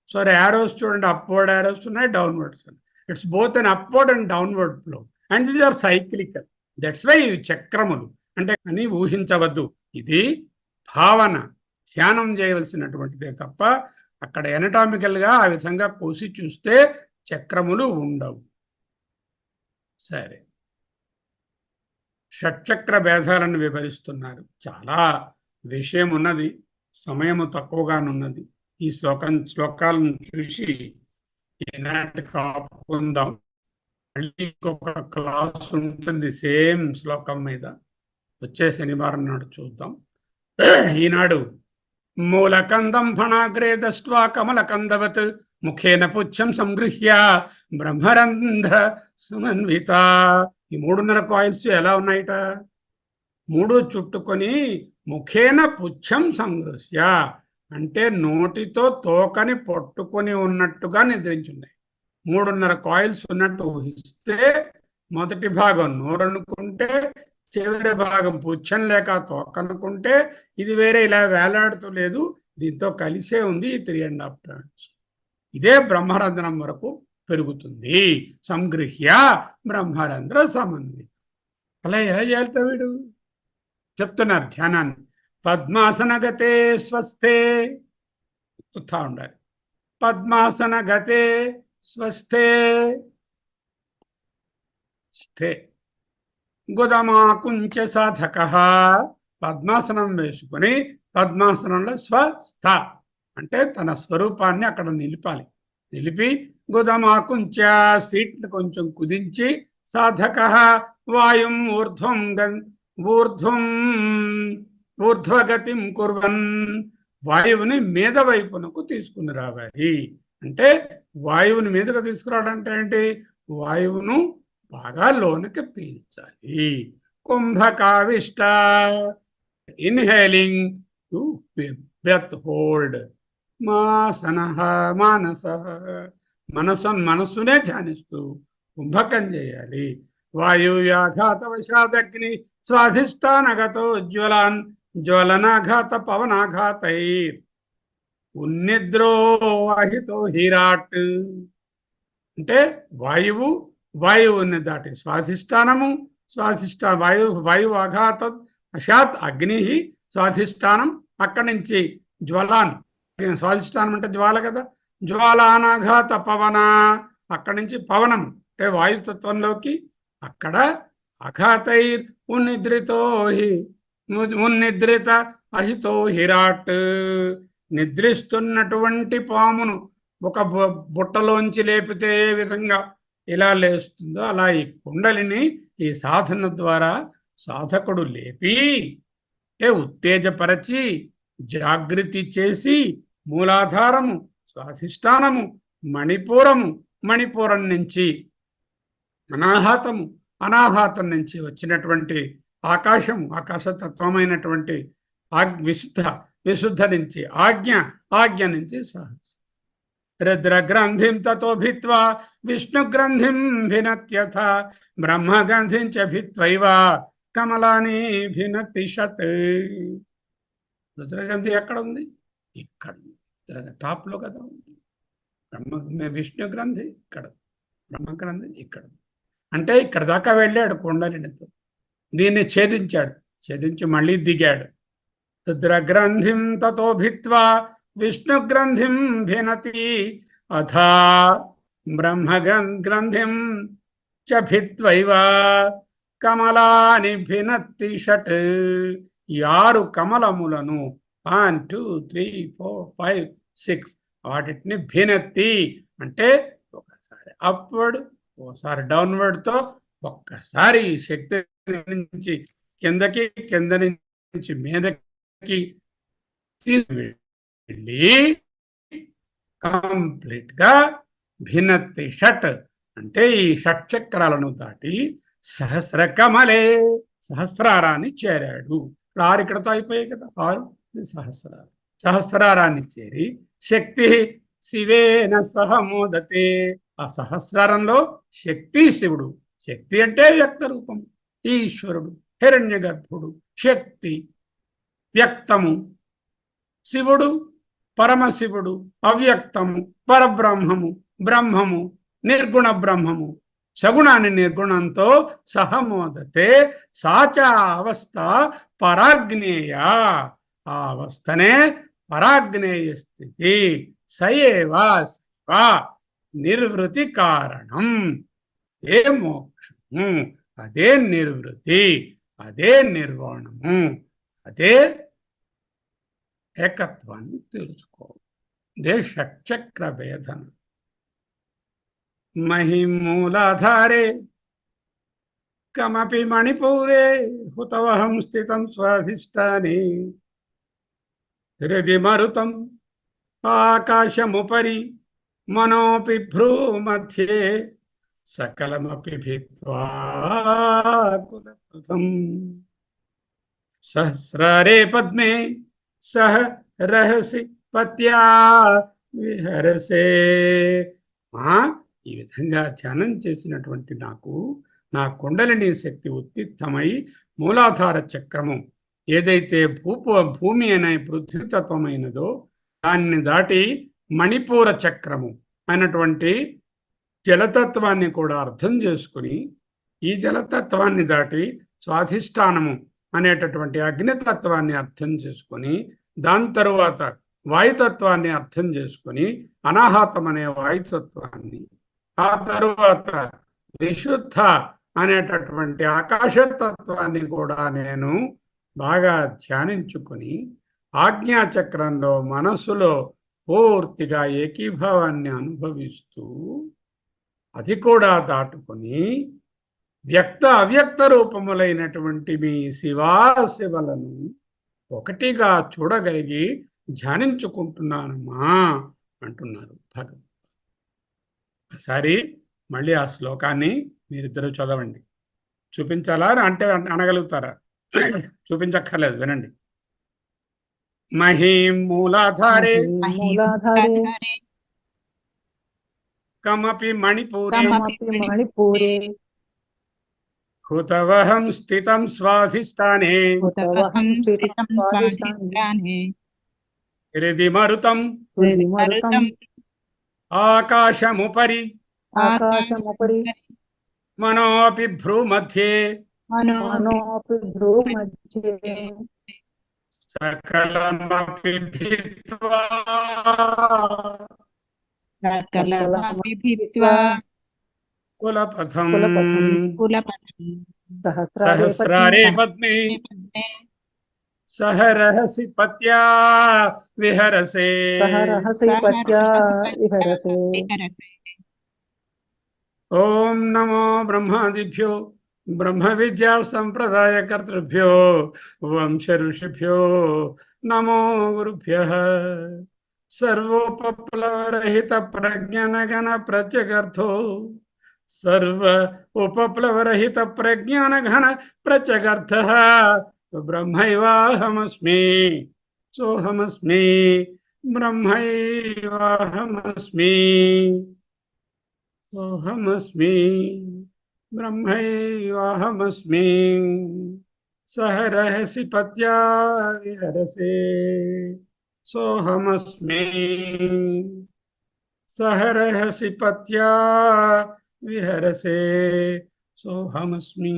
సో యారోస్ చూడండి, అప్వర్డ్ యారోస్ ఉన్నాయి, డౌన్వర్డ్స్ ఉన్నాయి. It's both on upward and downward flow and these are cyclical. That's why చక్రములు అంటే అని ఊహించవద్దు. ఇది భావన, ధ్యానం చేయవలసినటువంటిదే తప్ప అక్కడ ఎనటామికల్గా ఆ విధంగా కోసి చూస్తే చక్రములు ఉండవు. సరే, షట్చక్ర భేదాలను వివరిస్తున్నారు. చాలా విషయం ఉన్నది, సమయము తక్కువగానున్నది. ఈ శ్లోకాలను చూసి ఈనాటికి ఆపుకుందాం. మళ్ళీ ఇంకొక క్లాస్ ఉంటుంది సేమ్ శ్లోకం మీద, వచ్చే శనివారం నాడు చూద్దాం. ఈనాడు మూలకందం ఫణాగ్రే దృష్ట్వా కమలకందవత్ ముఖేన పుచ్చం సంగృహ్య బ్రహ్మరంధ్ర సుమన్విత. ఈ 3.5 కాయిల్స్ ఎలా ఉన్నాయట? 3 చుట్టుకొని ముఖేన పుచ్చం సంగృహ్య అంటే నోటితో తోకని పట్టుకొని ఉన్నట్టుగా నిద్రించున్నాయి. 3.5 కాయిల్స్ ఉన్నట్టు ఊహిస్తే మొదటి భాగం నోరు అనుకుంటే, చివరి భాగం పుచ్చం లేక తోకనుకుంటే, ఇది వేరే ఇలా వేలాడుతూ లేదు, దీంతో కలిసే ఉంది 3.5 టర్న్స్. ఇదే బ్రహ్మరంధ్రం వరకు పెరుగుతుంది. సంగృహ్య బ్రహ్మరంధ్ర సమన్విత. అలా ఎలా చేయాలట వీడు చెప్తున్నారు ధ్యానాన్ని. పద్మాసన గతే స్వస్థే చూస్తా ఉండాలి. పద్మాసన గతే స్వస్థే స్థే గుదమాకుంచ సాధక. పద్మాసనం వేసుకుని పద్మాసనంలో స్వస్థ అంటే తన స్వరూపాన్ని అక్కడ నిలిపాలి. నిలిపి గుదమాకుంచ సీట్ని కొంచెం కుదించి సాధక వాయుం ఊర్ధ్వగతిం కుర్వన్ వాయువుని మీద వైపునకు తీసుకుని రావాలి. అంటే వాయువుని మీదకు తీసుకురావడం అంటే ఏంటి? వాయువును బాగా లోనికి పీల్చాలి. కుంభకావిష్ట ఇన్హేలింగ్ టు బ్రెత్ హోల్డ్. మనస్సునే ధ్యానిస్తూ కుంభకం చేయాలి. వాయువ్యాఘాతవశాదగ్ని స్వాధిష్టానగతో జ్వలనాఘాత పవనాఘాతైర్ ఉన్నిద్రోహితో హీరాట్. అంటే వాయువుని దాటి స్వాధిష్టానము, వాయువు ఆఘాత వశాత్ అగ్ని స్వాధిష్టానం, అక్కడి నుంచి జ్వలాన్, స్వాధిష్టానం అంటే జ్వాల కదా, జ్వాలానాఘాత పవన, అక్కడి నుంచి పవనం అంటే వాయుతత్వంలోకి, అక్కడ అఘాతైర్ ఉన్నిద్రిత అహితో హిరాట్. నిద్రిస్తున్నటువంటి పామును ఒక బుట్టలోంచి లేపితే ఏ విధంగా ఇలా లేస్తుందో అలా ఈ కుండలిని ఈ సాధన ద్వారా సాధకుడు లేపి ఉత్తేజపరచి జాగృతి చేసి మూలాధారము, స్వాధిష్టానము, మణిపూరం నుంచి అనాహతం నుంచి వచ్చినటువంటి ఆకాశతత్వమైనటువంటి విశుద్ధ నుంచి ఆజ్ఞ నుంచి సహస్ర రుద్రగ్రంథిం తతో భిత్వా విష్ణుగ్రంథిం భినత్యథ బ్రహ్మగ్రంథిం చ భిత్వైవ కమలాని భినతి షత్. రుద్రగ్రంథి ఎక్కడ ఉంది? ఇక్కడ టాప్ లో కదా ఉంది. విష్ణు గ్రంథి ఇక్కడ, బ్రహ్మగ్రంథి ఇక్కడ. అంటే ఇక్కడ దాకా వెళ్ళాడు కుండలినితో, దీన్ని ఛేదించి మళ్ళీ దిగాడు. రుద్రగ్రంథిం తతో భిత్వా విష్ణుగ్రంథిం భినతి అథా బ్రహ్మగ్రంథిం చ భిత్వైవ కమలాని భినత్తి షట్. 6 కమలములను 1 2 3 4 5 6 వాటిని భినత్తి అంటే ఒకసారి అప్వర్డ్, ఒకసారి డౌన్వర్డ్ తో ఒక్కసారి శక్తి నుంచి కిందకి, కింద నుంచి మీదకి వెళ్ళి కంప్లీట్ గా భిన్నత్తి షట్ అంటే ఈ షట్ చక్రాలను దాటి సహస్రారాన్ని చేరాడు. 6 ఇక్కడతో అయిపోయాయి కదా, 6 సహస్రారాన్ని చేరి శక్తి శివేన సహమోదతే. ఆ సహస్రారంలో శక్తి శివుడు. శక్తి అంటే వ్యక్త రూపం, ఈశ్వరుడు, హిరణ్య గర్భుడు, శక్తి వ్యక్తము, శివుడు పరమశివుడు, అవ్యక్తము పరబ్రహ్మము, బ్రహ్మము నిర్గుణ బ్రహ్మము, సగుణాన్ని నిర్గుణంతో సహమోదతే. సాచ అవస్థ పరాగ్నేయ, ఆ అవస్థనే పరాగ్నేయ స్థితి. సయేవా నిర్వృతి కారణం. ఏ మోక్షము, అదే నిర్వృతి, అదే నిర్వాణము, అదే ఏకత్వాన్ని తెలుసుకో. ఇదే షట్చక్ర భేదన. మహిమూలాధారే కమపి మణిపూరే హుతవహం స్థితం స్వాధిష్టానే హృది మరుతం ఆకాశముపరి మనోపి భ్రూమధ్యే సకలమపి భిత్వా కులకృతం సహస్రారే పద్మే సహ రహసి పత్యా విహరసే. ఈ విధంగా ధ్యానం చేసినటువంటి నాకు నా కుండలిని శక్తి ఉత్తిత్తమై మూలాధార చక్రము ఏదైతే భూమి అనే పృథ్వీతత్వమైనదో దాన్ని దాటి మణిపూర చక్రము అయినటువంటి జలతత్వాన్ని కూడా అర్థం చేసుకుని ఈ జలతత్వాన్ని దాటి స్వాధిష్టానము అనేటటువంటి అగ్నితత్వాన్ని అర్థం చేసుకొని దాని తరువాత వాయుతత్వాన్ని అర్థం చేసుకొని అనాహతం అనే వాయుతత్వాన్ని ఆ తరువాత విశుద్ధ అనేటటువంటి ఆకాశతత్వాన్ని కూడా నేను బాగా ధ్యానించుకొని ఆజ్ఞాచక్రంలో మనస్సులో పూర్తిగా ఏకీభావాన్ని అనుభవిస్తూ అది కూడా దాటుకొని వ్యక్త అవ్యక్త రూపములైనటువంటి మీ శివాశివలను ఒకటిగా చూడగలిగి ధ్యానించుకుంటున్నానమ్మా అంటున్నారు భగవంతుడు. ఒకసారి మళ్ళీ ఆ శ్లోకాన్ని మీరిద్దరూ చదవండి. చూపించాలా అంటే అనగలుగుతారా? చూపించక్కర్లేదు, వినండి. మహీం మూలాధారే కమపి మణిపూరే హుతవహం స్థితం స్వాధిష్టానే హృది మరుతం ఆకాశముపరి మనోపి భ్రూమధ్యే సకలమపి భిత్వా కులపథం సహస్రారే పద్మే సహ రహసి పత్యా విహరసే. ఓం నమో బ్రహ్మాదిభ్యో బ్రహ్మ విద్యా సంప్రదాయ కర్తృభ్యో వంశ ఋషిభ్యో నమో గురుభ్యః. సర్వోపప్లవరహిత ప్రజ్ఞానగణ ప్రత్యగర్థో సర్వ ఉపప్లవరహిత ప్రజ్ఞానఘన ప్రత్యగర్థః బ్రహ్మైవాహమస్మి సోహమస్మి బ్రహ్మైవాహమస్మి సోహమస్మి బ్రహ్మైవాహమస్మి. సహ రహసి పత్యా విహరసే సోహమస్మి సహ రహసి పత్యా విహరసే సోహమస్మి.